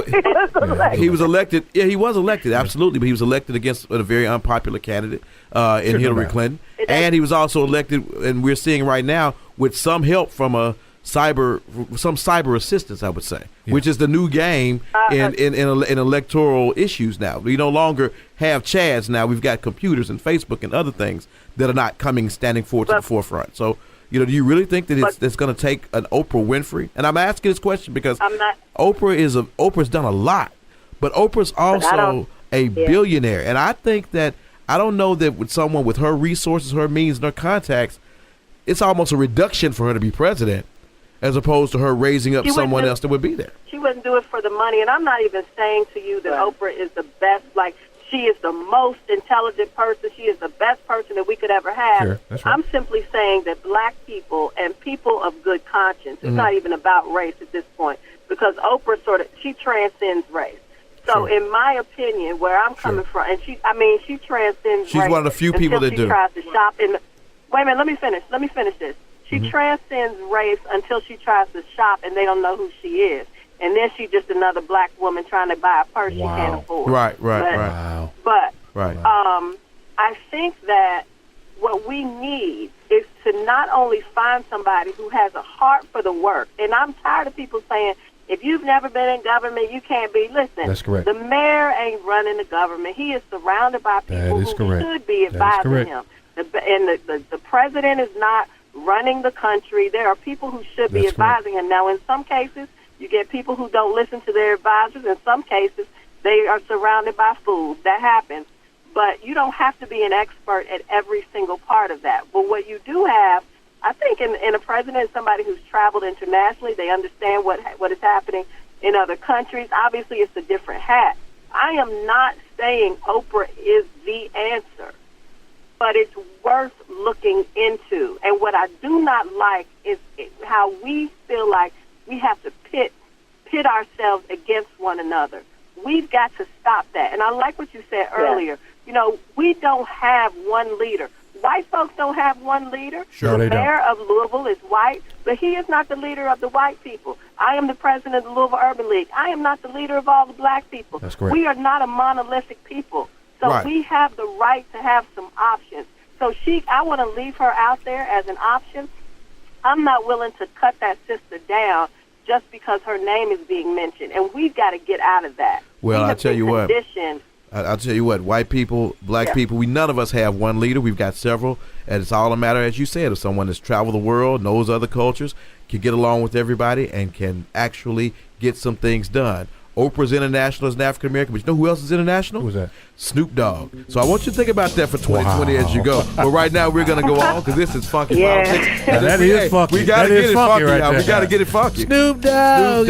He was elected. Yeah, he was elected. Absolutely, but he was elected against a very unpopular candidate in Hillary Clinton, and he was also elected. And we're seeing right now with some help from some cyber assistance, I would say, which is the new game in electoral issues now. We no longer have Chads now. We've got computers and Facebook and other things that are not standing forward to the forefront. So, do you really think that it's going to take an Oprah Winfrey? And I'm asking this question because Oprah's done a lot, but Oprah's also a billionaire. And I think that, I don't know that with someone with her resources, her means, and her contacts, it's almost a reduction for her to be president, as opposed to her raising up someone else that would be there. She wouldn't do it for the money. And I'm not even saying to you that Oprah is the best, like she is the most intelligent person. She is the best person that we could ever have. Sure, that's right. I'm simply saying that black people and people of good conscience, it's not even about race at this point, because Oprah she transcends race. So in my opinion, where I'm coming from, and she transcends race. She's one of the few people that do. She tries to shop in. Wait a minute, let me finish this. She transcends race until she tries to shop and they don't know who she is. And then she's just another black woman trying to buy a purse she can't afford. Right. But I think that what we need is to not only find somebody who has a heart for the work. And I'm tired of people saying, if you've never been in government, you can't be. Listen, that's correct. The mayor ain't running the government. He is surrounded by people who should be advising him. The president is not running the country. There are people who should be advising him. Now, in some cases, you get people who don't listen to their advisors. In some cases, they are surrounded by fools. That happens. But you don't have to be an expert at every single part of that. But what you do have, I think, in a president, somebody who's traveled internationally, they understand what is happening in other countries. Obviously, it's a different hat. I am not saying Oprah is the answer. but it's worth looking into. And what I do not like is how we feel like we have to pit ourselves against one another. We've got to stop that. And I like what you said earlier. You know, we don't have one leader. White folks don't have one leader. Sure, the they mayor don't. of Louisville is white, but he is not the leader of the white people. I am the president of the Louisville Urban League. I am not the leader of all the black people. That's correct. We are not a monolithic people. So we have the right to have some options. So I want to leave her out there as an option. I'm not willing to cut that sister down just because her name is being mentioned. And we've got to get out of that. Well, I'll tell you what. I'll tell you what, white people, black people, none of us have one leader. We've got several. And it's all a matter, as you said, of someone that's traveled the world, knows other cultures, can get along with everybody, and can actually get some things done. Oprah's international as an African American, but you know who else is international? Who's that? Snoop Dogg. So I want you to think about that for 2020 as you go. But right now we're going to go on because this is funky politics. Now, that is funky. We got to get it funky right now. there. We got to get it funky. Snoop Dogg.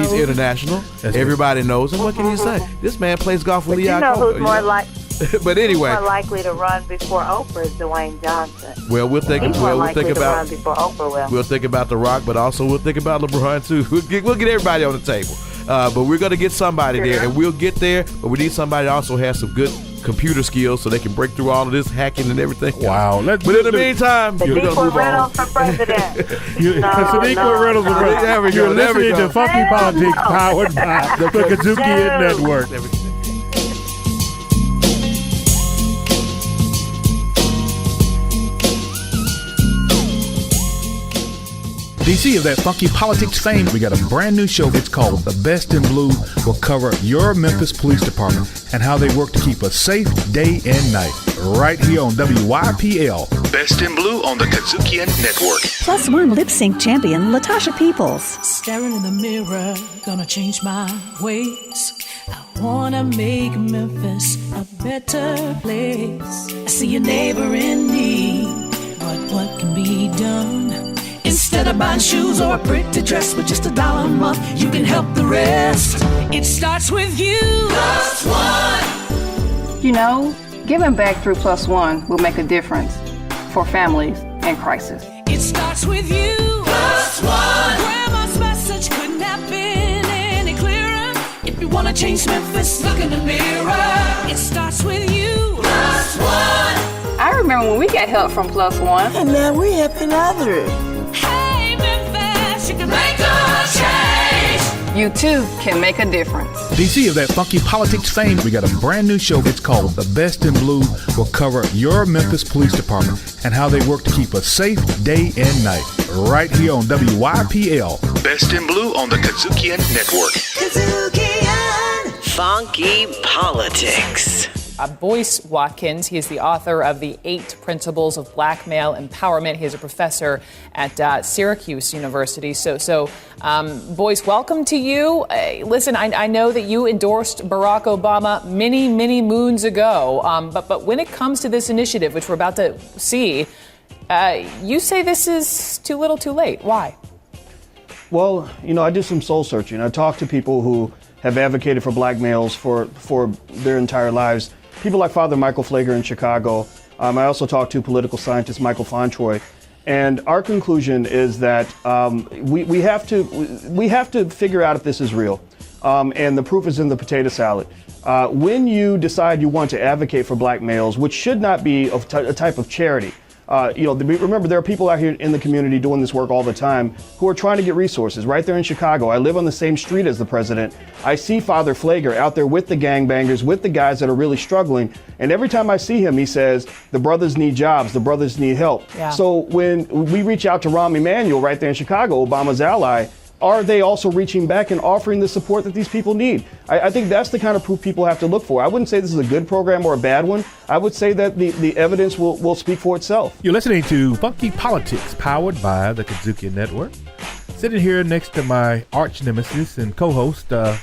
He's international. Everybody knows him. What can you say? This man plays golf with Lee. You know who's more But anyway, more likely to run before Oprah is Dwayne Johnson. Well, we'll think He's more likely to about run before Oprah will. We'll think about The Rock, but also we'll think about LeBron too. We'll get everybody on the table. But we're going to get somebody there, and we'll get there. But we need somebody that also has some good computer skills so they can break through all of this hacking and everything. Wow. But in the meantime, we're going to move on. for president. Sadiqa Reynolds for president. There we go. You're There we listening go. to Funky Politics powered by the KUDZUKIAN Network. DC of that funky politics fame, we got a brand new show. It's called The Best in Blue. Will cover your Memphis Police Department and how they work to keep us safe day and night. Right here on WYPL. Best in Blue on the KUDZUKIAN Network. Plus one lip sync champion, Latasha Peoples. Staring in the mirror, gonna change my ways. I wanna make Memphis a better place. I see a neighbor in need, but what can be done? Instead of buying shoes or a pretty dress with just $1 a month, you can help the rest. It starts with you. Plus one. You know, giving back through Plus One will make a difference for families in crisis. It starts with you. Plus one. Grandma's message couldn't have been any clearer. If you want to change Memphis, look in the mirror. It starts with you. Plus one. I remember when we got help from Plus One. And now we're helping others. Hey, Memphis, you can make a change. You too can make a difference. DC of that funky politics fame, we got a brand new show. It's called The Best in Blue. Will cover your Memphis Police Department and how they work to keep us safe day and night. Right here on WYPL. Best in Blue on the KUDZUKIAN Network. KUDZUKIAN. Funky Politics. Boyce Watkins. He is the author of The 8 Principles of Black Male Empowerment. He is a professor at Syracuse University. So Boyce, welcome to you. Listen, I know that you endorsed Barack Obama many, many moons ago. But when it comes to this initiative, which we're about to see, you say this is too little too late. Why? Well, you know, I do some soul searching. I talk to people who have advocated for black males for their entire lives. People like Father Michael Pfleger in Chicago. I also talked to political scientist Michael Fontroy. And our conclusion is that we have to figure out if this is real. And the proof is in the potato salad. When you decide you want to advocate for black males, which should not be a type of charity, remember, there are people out here in the community doing this work all the time who are trying to get resources. Right there in Chicago, I live on the same street as the president. I see Father Pfleger out there with the gangbangers, with the guys that are really struggling. And every time I see him, he says, the brothers need jobs, the brothers need help. Yeah. So when we reach out to Rahm Emanuel right there in Chicago, Obama's ally, are they also reaching back and offering the support that these people need? I think that's the kind of proof people have to look for. I wouldn't say this is a good program or a bad one. I would say that the evidence will speak for itself. You're listening to Funky Politics, powered by the KUDZUKIAN Network. Sitting here next to my arch nemesis and co-host, I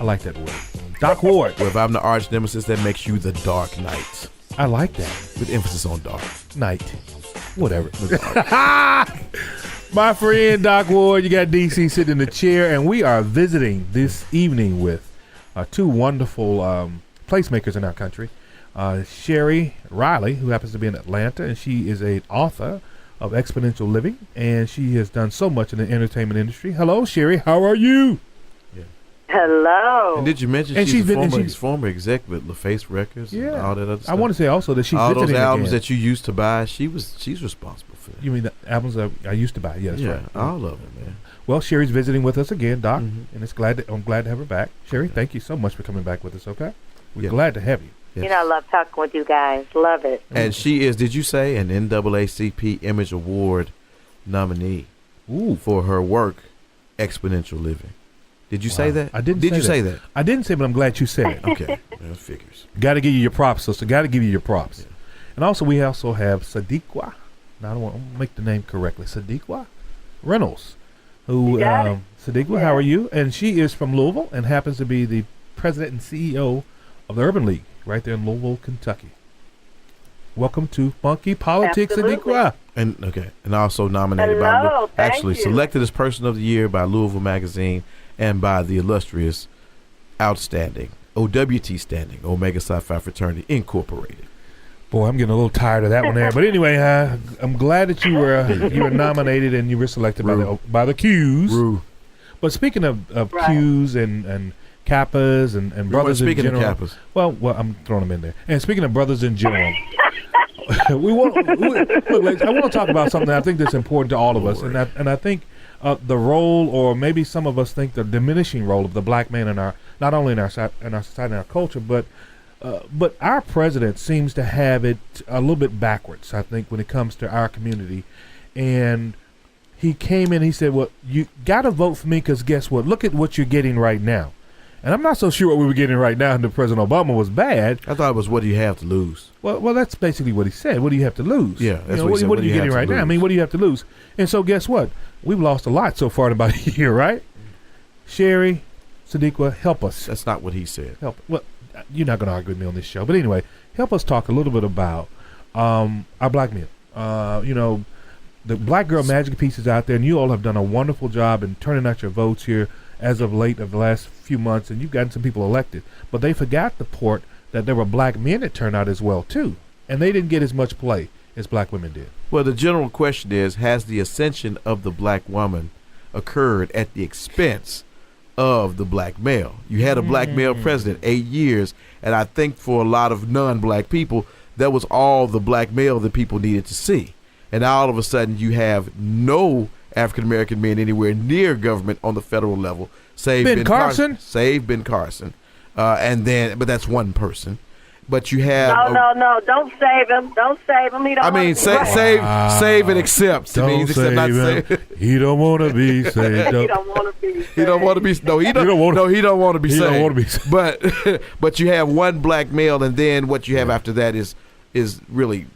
like that word, Doc Ward. Well, if I'm the arch nemesis, that makes you the Dark Knight. I like that. With emphasis on dark. Night. Whatever. My friend Doc Ward, you got DC sitting in the chair, and we are visiting this evening with two wonderful placemakers in our country. Sheri Riley, who happens to be in Atlanta, and she is an author of Exponential Living, and she has done so much in the entertainment industry. Hello, Sheri. How are you? Hello. And did you mention And she's she's a former exec with LaFace Records and all that other stuff? I want to say also that she's all visiting those albums again. that you used to buy, she's responsible for that. You mean the albums that I used to buy? Yeah, that's right. All of them, man. Well, Sheri's visiting with us again, Doc, and I'm glad to have her back. Sheri, thank you so much for coming back with us. Okay, we're glad to have you. You know, I love talking with you guys. Love it. And she is, did you say, an NAACP Image Award nominee for her work, Exponential Living? Did you say that? I didn't. Did you say that? I didn't say, but I'm glad you said it. Okay, that figures. Got to give you your props, sister. Got to give you your props. Yeah. And also, we also have Sadiqa. Now, I don't want to make the name correctly. Sadiqa Reynolds, who Sadiqa, how are you? And she is from Louisville and happens to be the president and CEO of the Urban League right there in Louisville, Kentucky. Welcome to Funky Politics, Sadiqa. And also nominated selected as Person of the Year by Louisville Magazine and by the illustrious, outstanding OWT standing Omega Psi Phi Fraternity Incorporated. Boy, I'm getting a little tired of that one there. But anyway, I'm glad that you were nominated and you were selected by the Qs. But speaking of Qs and Kappas and brothers in general. Of Kappas. Well, I'm throwing them in there. And speaking of brothers in general, I want to talk about something that I think that's important to all of us, and I think the role, or maybe some of us think the diminishing role of the black man in our, not only in our society and our culture, but our president seems to have it a little bit backwards, I think, when it comes to our community. And he came in, he said, well, you got to vote for me because guess what? Look at what you're getting right now. And I'm not so sure what we were getting right now under President Obama was bad. I thought it was, what do you have to lose? Well, that's basically what he said. What do you have to lose? Yeah, that's what he said. What are you getting right now? I mean, what do you have to lose? And so guess what? We've lost a lot so far in about a year, right? Sheri, Sadiqa, help us. That's not what he said. Well, you're not going to argue with me on this show. But anyway, help us talk a little bit about our black men. The Black Girl Magic pieces out there, and you all have done a wonderful job in turning out your votes here as of late of the last few months, and you've gotten some people elected. But they forgot the part that there were black men that turned out as well, too. And they didn't get as much play as black women did. Well, the general question is, has the ascension of the black woman occurred at the expense of the black male? You had a black male president 8 years, and I think for a lot of non-black people, that was all the black male that people needed to see. And now all of a sudden you have no African-American men anywhere near government on the federal level, save Ben Carson. Save Ben Carson. But that's one person. But you have... No, don't save him. Don't save him. He don't save and accept. Don't means save him. He don't want to be saved. He don't want to be saved. He don't want to be... No, he don't want to be saved. He don't want to be saved. But you have one black male, and then what you have after that is really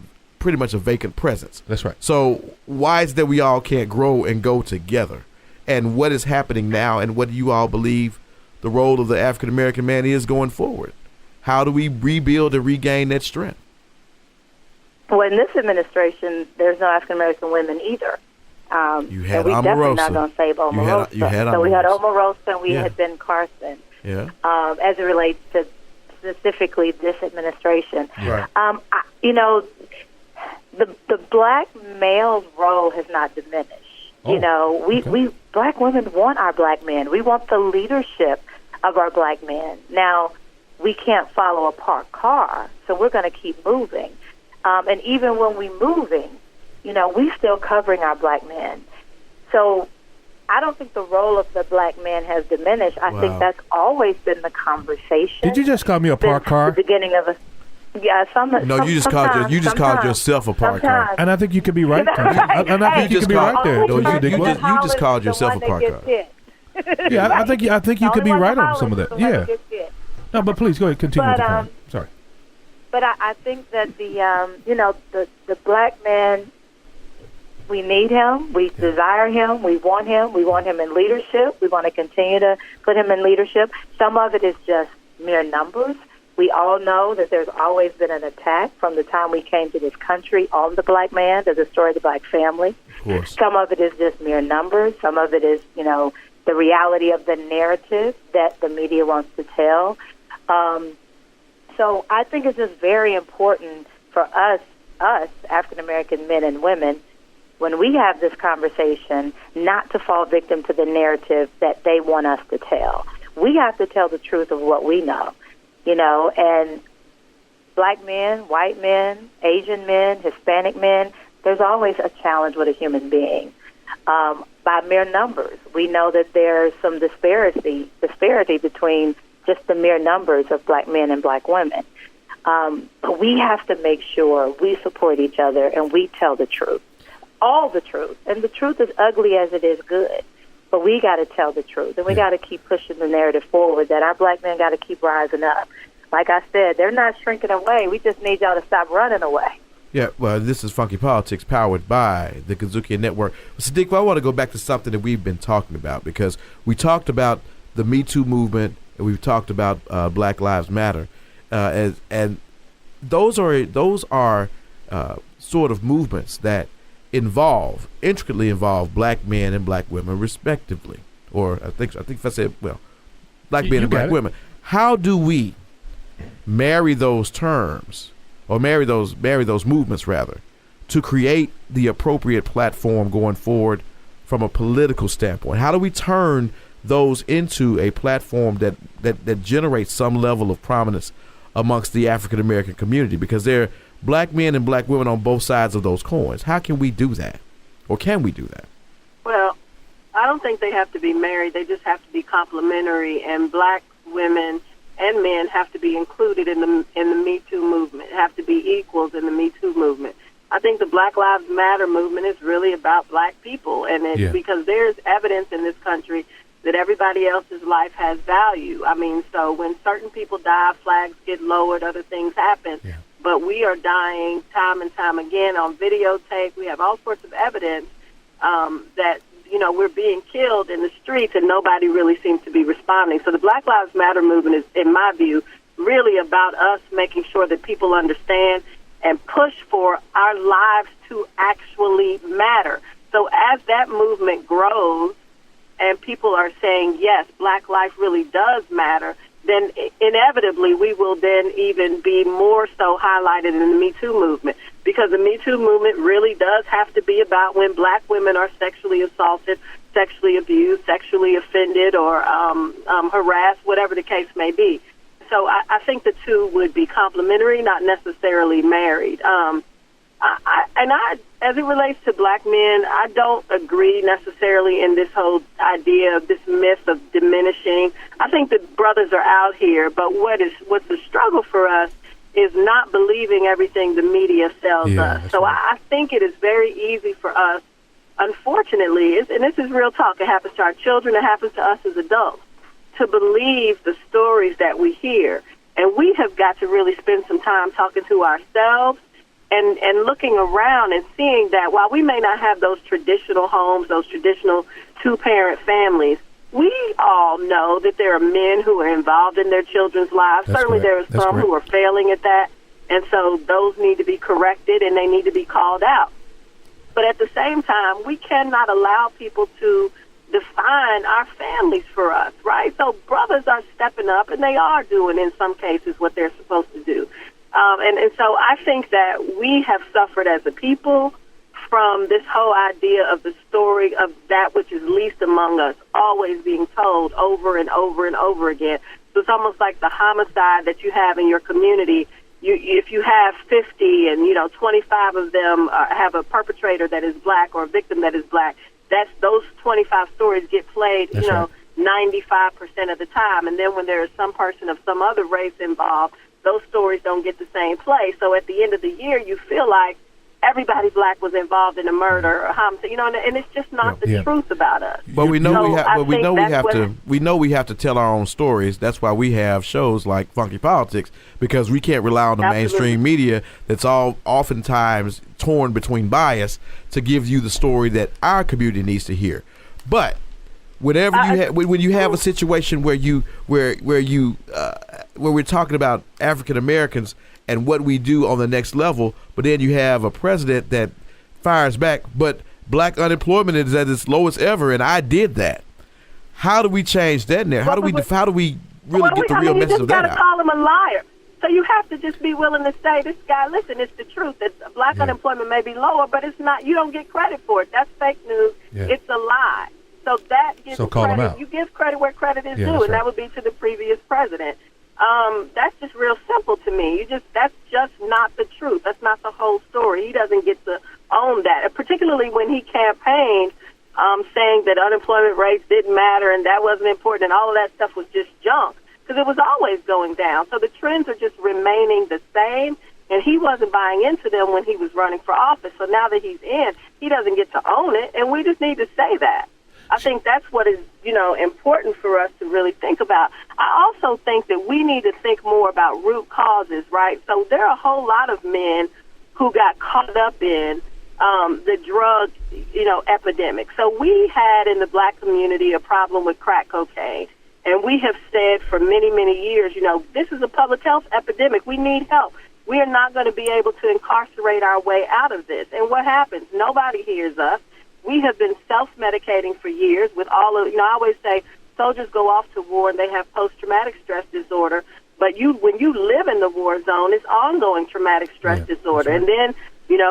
pretty much a vacant presence. That's right. So why is that we all can't grow and go together? And what is happening now, and what do you all believe the role of the African American man is going forward? How do we rebuild and regain that strength? Well, in this administration, there's no African American women either. You had and we Omarosa. Definitely not going to save Omarosa. You had so we had Omarosa and we had Ben Carson. Yeah. As it relates to specifically this administration. Right. The black male's role has not diminished. We black women want our black men. We want the leadership of our black men. Now, we can't follow a parked car, so we're going to keep moving. And even when we're moving, we still covering our black men. So I don't think the role of the black man has diminished. I think that's always been the conversation. Did you just call me a parked car? The beginning of you just called yourself a parked car. And I think you could be right. And I think you could be right there. You just called yourself a parked car. Yeah, I think you could be right on some of that. Yeah. No, but please go ahead, continue with the point. Sorry. But I think that the black man, we need him. We desire him. We want him. We want him in leadership. We want to continue to put him in leadership. Some of it is just mere numbers. We all know that there's always been an attack from the time we came to this country on the black man. There's a story of the black family. Of course. Some of it is just mere numbers. Some of it is, the reality of the narrative that the media wants to tell. So I think it's just very important for us African-American men and women, when we have this conversation, not to fall victim to the narrative that they want us to tell. We have to tell the truth of what we know, and black men, white men, Asian men, Hispanic men, there's always a challenge with a human being. By mere numbers, we know that there's some disparity between just the mere numbers of black men and black women. But we have to make sure we support each other and we tell the truth, all the truth. And the truth is ugly as it is good. But we got to tell the truth, and we got to keep pushing the narrative forward that our black men got to keep rising up. Like I said, they're not shrinking away. We just need y'all to stop running away. Yeah, well, this is Funky Politics, powered by the KUDZUKIAN Network. Sadiqa, I want to go back to something that we've been talking about, because we talked about the Me Too movement, and we've talked about Black Lives Matter, and those are sort of movements that intricately involve black men and black women, respectively. Or I think if I said, well, black men and black women. How do we marry those terms, or marry those movements rather, to create the appropriate platform going forward from a political standpoint? How do we turn those into a platform that generates some level of prominence amongst the African American community? Because there are black men and black women on both sides of those coins. How can we do that? Or can we do that? Well, I don't think they have to be married. They just have to be complementary, and black women and men have to be included in the Me Too movement, have to be equals in the Me Too movement. I think the Black Lives Matter movement is really about black people, and it's because there's evidence in this country that everybody else's life has value. I mean, so when certain people die, flags get lowered, other things happen, but we are dying time and time again on videotape. We have all sorts of evidence that, we're being killed in the streets, and nobody really seems to be responding. So the Black Lives Matter movement is, in my view, really about us making sure that people understand and push for our lives to actually matter. So as that movement grows and people are saying, yes, black life really does matter, then inevitably we will then even be more so highlighted in the Me Too movement, because the Me Too movement really does have to be about when black women are sexually assaulted, sexually abused, sexually offended, or harassed, whatever the case may be. So I think the two would be complementary, not necessarily married. As it relates to black men, I don't agree necessarily in this whole idea of this myth of diminishing. I think that brothers are out here, but what's the struggle for us is not believing everything the media sells us. So I think it is very easy for us, unfortunately, and this is real talk, it happens to our children, it happens to us as adults, to believe the stories that we hear. And we have got to really spend some time talking to ourselves and looking around and seeing that while we may not have those traditional homes, those traditional two-parent families, we all know that there are men who are involved in their children's lives. Certainly there are some who are failing at that, and so those need to be corrected and they need to be called out. But at the same time, we cannot allow people to define our families for us, right? So brothers are stepping up, and they are doing, in some cases, what they're supposed to do. And so I think that we have suffered as a people from this whole idea of the story of that which is least among us always being told over and over and over again. So it's almost like the homicide that you have in your community. If you have 50 and, 25 of them have a perpetrator that is black or a victim that is black, those 25 stories get played, 95% of the time. And then when there is some person of some other race involved, those stories don't get the same play. So at the end of the year, you feel like everybody black was involved in a murder or homicide, and it's just not the truth about us. But we know we have to tell our own stories. That's why we have shows like Funky Politics, because we can't rely on the mainstream media that's all oftentimes torn between bias to give you the story that our community needs to hear. But whenever when you have a situation where we're talking about African Americans and what we do on the next level, but then you have a president that fires back, but black unemployment is at its lowest ever, and I did that. How do we change that now? How do we really get the real message of that out? You just got to call him a liar. So you have to just be willing to say, this guy, listen, it's the truth. It's, black unemployment may be lower, but it's not. You don't get credit for it. That's fake news. Yeah. It's a lie. So that gives credit. You give credit where credit is due, and that would be to the previous president. That's just real simple to me. That's just not the truth. That's not the whole story. He doesn't get to own that, particularly when he campaigned saying that unemployment rates didn't matter and that wasn't important, and all of that stuff was just junk, because it was always going down. So the trends are just remaining the same, and he wasn't buying into them when he was running for office. So now that he's in, he doesn't get to own it, and we just need to say that. I think that's what is, important for us to really think about. I also think that we need to think more about root causes, right? So there are a whole lot of men who got caught up in the drug, epidemic. So we had in the black community a problem with crack cocaine, and we have said for many, many years, this is a public health epidemic. We need help. We are not going to be able to incarcerate our way out of this. And what happens? Nobody hears us. We have been self-medicating for years with all of, I always say soldiers go off to war and they have post-traumatic stress disorder, but when you live in the war zone, it's ongoing traumatic stress disorder. Right. And then,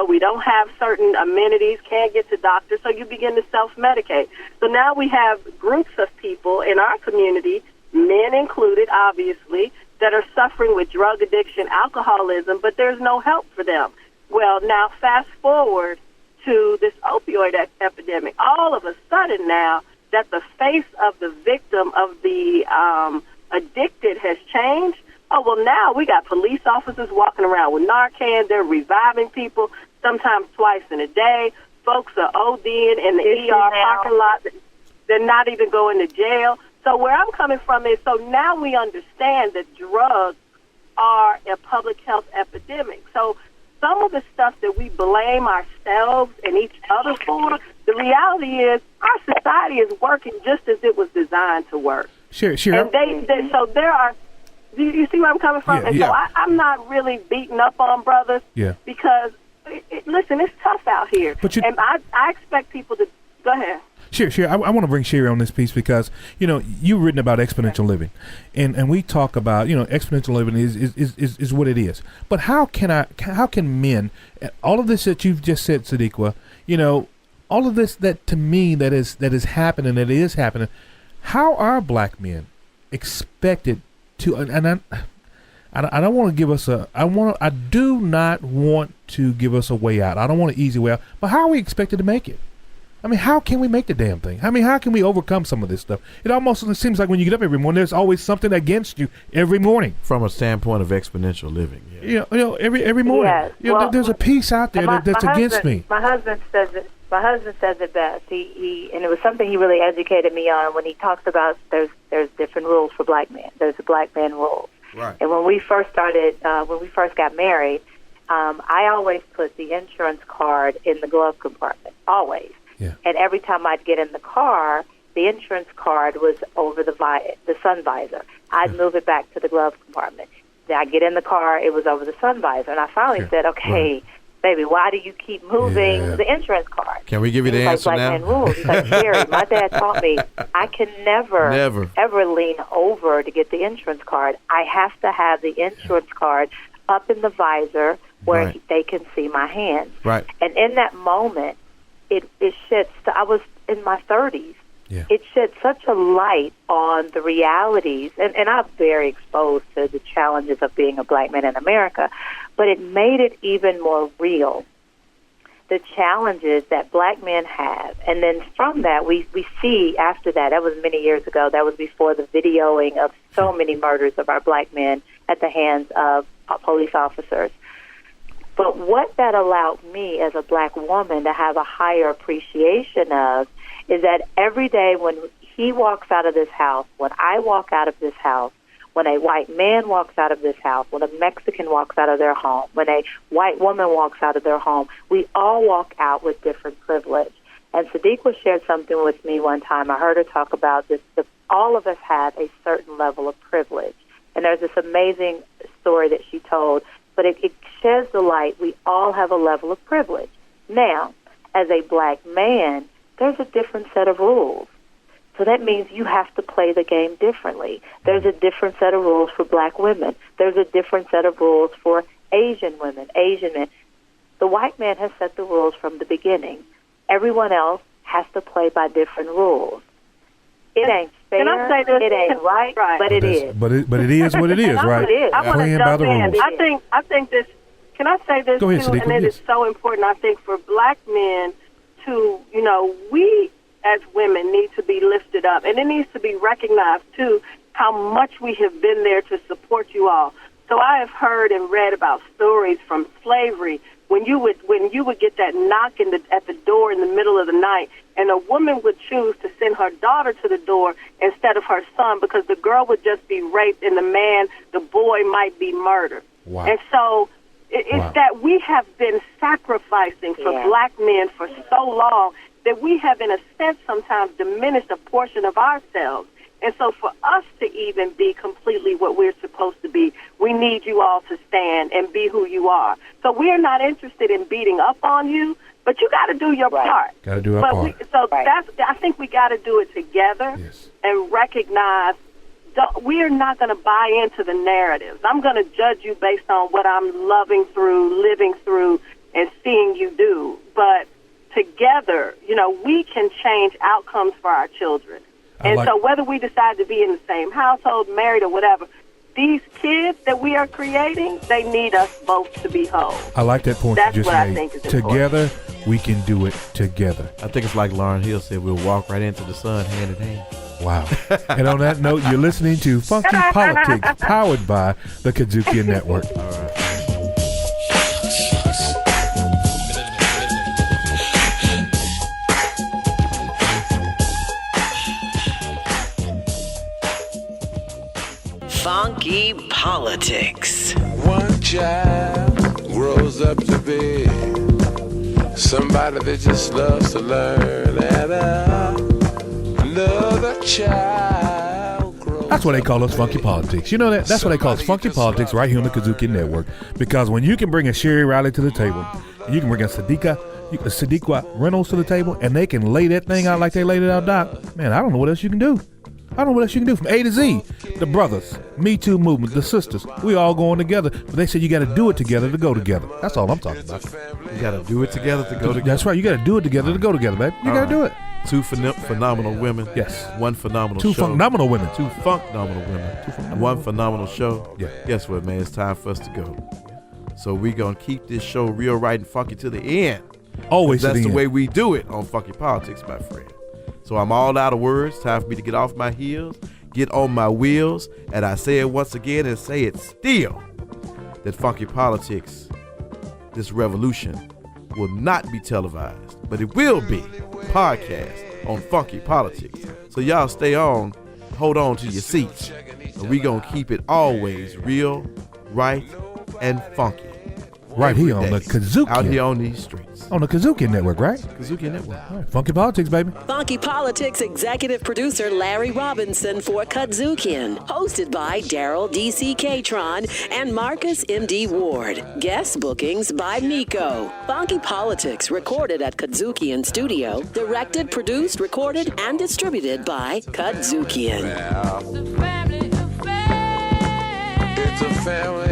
we don't have certain amenities, can't get to doctors, so you begin to self-medicate. So now we have groups of people in our community, men included, obviously, that are suffering with drug addiction, alcoholism, but there's no help for them. Well, now fast forward to this opioid epidemic. All of a sudden now that the face of the victim of the addicted has changed, well, now we got police officers walking around with Narcan. They're reviving people sometimes twice in a day. Folks are ODing in the ER parking lot. They're not even going to jail. So where I'm coming from is, so now we understand that drugs are a public health epidemic. So some of the stuff that we blame ourselves and each other for, the reality is our society is working just as it was designed to work. Sure. And so there are, you see where I'm coming from? And so I'm not really beating up on brothers because, listen, it's tough out here. And I expect people to, go ahead. Sure. I want to bring Sheri on this piece because, you've written about exponential living. And we talk about, exponential living is what it is. But how can men, all of this that you've just said, Sadiqa, all of this that to me that is happening, how are black men expected to, and I don't want to give us I do not want to give us a way out. I don't want an easy way out. But how are we expected to make it? I mean, how can we make the damn thing? I mean, how can we overcome some of this stuff? It almost seems like when you get up every morning, there's always something against you every morning. From a standpoint of exponential living. Yeah. Every morning. Yes. There's a piece out there that's against me. My husband says it best. He and it was something he really educated me on when he talks about there's different rules for black men. There's the black man rules. Right. And when we first got married, I always put the insurance card in the glove compartment. Always. Yeah. And every time I'd get in the car, the insurance card was over the sun visor. I'd move it back to the glove compartment. Then I'd get in the car, it was over the sun visor. And I finally said, okay, baby, why do you keep moving the insurance card? Can we give you the answer now? Black man rules. He's like, Sheri, my dad taught me I can never, ever lean over to get the insurance card. I have to have the insurance card up in the visor where they can see my hands. Right. And in that moment, it shed. I was in my 30s. Yeah. It shed such a light on the realities, and I'm very exposed to the challenges of being a black man in America, but it made it even more real, the challenges that black men have. And then from that, we see after that was many years ago, that was before the videoing of so many murders of our black men at the hands of police officers. But what that allowed me as a black woman to have a higher appreciation of is that every day when he walks out of this house, when I walk out of this house, when a white man walks out of this house, when a Mexican walks out of their home, when a white woman walks out of their home, we all walk out with different privilege. And Sadiqa shared something with me one time. I heard her talk about this. All of us have a certain level of privilege. And there's this amazing story that she told, but it sheds the light. We all have a level of privilege. Now, as a black man, there's a different set of rules. So that means you have to play the game differently. There's a different set of rules for black women. There's a different set of rules for Asian women, Asian men. The white man has set the rules from the beginning. Everyone else has to play by different rules. It ain't fair, it ain't right, but it is. But it is what it is, right? Playing by the rules. I think this, can I say this Go ahead, too? Sadiqa, And it is so important, I think, for black men to, we as women need to be lifted up. And it needs to be recognized, too, how much we have been there to support you all. So I have heard and read about stories from slavery when you would get that knock at the door in the middle of the night, and a woman would choose to send her daughter to the door instead of her son because the girl would just be raped and the boy might be murdered. Wow. And so it's that we have been sacrificing for black men for so long that we have, in a sense, sometimes diminished a portion of ourselves. And so for us to even be completely what we're supposed to be, we need you all to stand and be who you are. So we're not interested in beating up on you, but you got to do your part. Got to do our part. I think we got to do it together and recognize we're not going to buy into the narratives. I'm going to judge you based on what I'm loving through, living through, and seeing you do. But together, we can change outcomes for our children. And so whether we decide to be in the same household, married, or whatever, these kids that we are creating, they need us both to be whole. I like that point That's you just what made. I think is Together, we can do it together. I think it's like Lauryn Hill said, we'll walk right into the sun hand in hand. Wow. And on that note, you're listening to Funky Politics, powered by the KUDZUKIAN Network. All right. Funky Politics. One child grows up to be somebody that just loves to learn, and another child grows. That's why they call us Funky Politics. You know that? That's why they call us Funky Politics right here on the KUDZUKIAN Network. Because when you can bring a Sheri Riley to the table, you can bring a Sadiqa Reynolds to the table, and they can lay that thing out like they laid it out, Doc. Man, I don't know what else you can do. I don't know what else you can do. From A to Z, the brothers, Me Too movement, the sisters, we all going together. But they said you got to do it together to go together. That's all I'm talking about. You got to do it together to go together. That's right. You got to do it together to go together, baby. You got to do it. Two phenomenal women. Yes. One phenomenal show. Two phenomenal women. Two phenomenal women. One phenomenal show. Yeah. Guess what, man? It's time for us to go. So we going to keep this show real, right, and funky to the end. Always That's the way end. we do it on Funky Politics, my friend. So I'm all out of words. Time for me to get off my heels, get on my wheels, and I say it once again and say it still, that Funky Politics, this revolution, will not be televised, but it will be podcast on Funky Politics. So y'all stay on, hold on to your seats, and we gonna keep it always real, right, and funky. Right here on the KUDZUKIAN. Out here on these streets. On the KUDZUKIAN Network, right? KUDZUKIAN Network. All right. Funky Politics, baby. Funky Politics executive producer Larry Robinson for KUDZUKIAN. Hosted by Daryl D.C. Catron and Marcus M.D. Ward. Guest bookings by Miko. Funky Politics recorded at KUDZUKIAN Studio. Directed, produced, recorded, and distributed by KUDZUKIAN. It's a family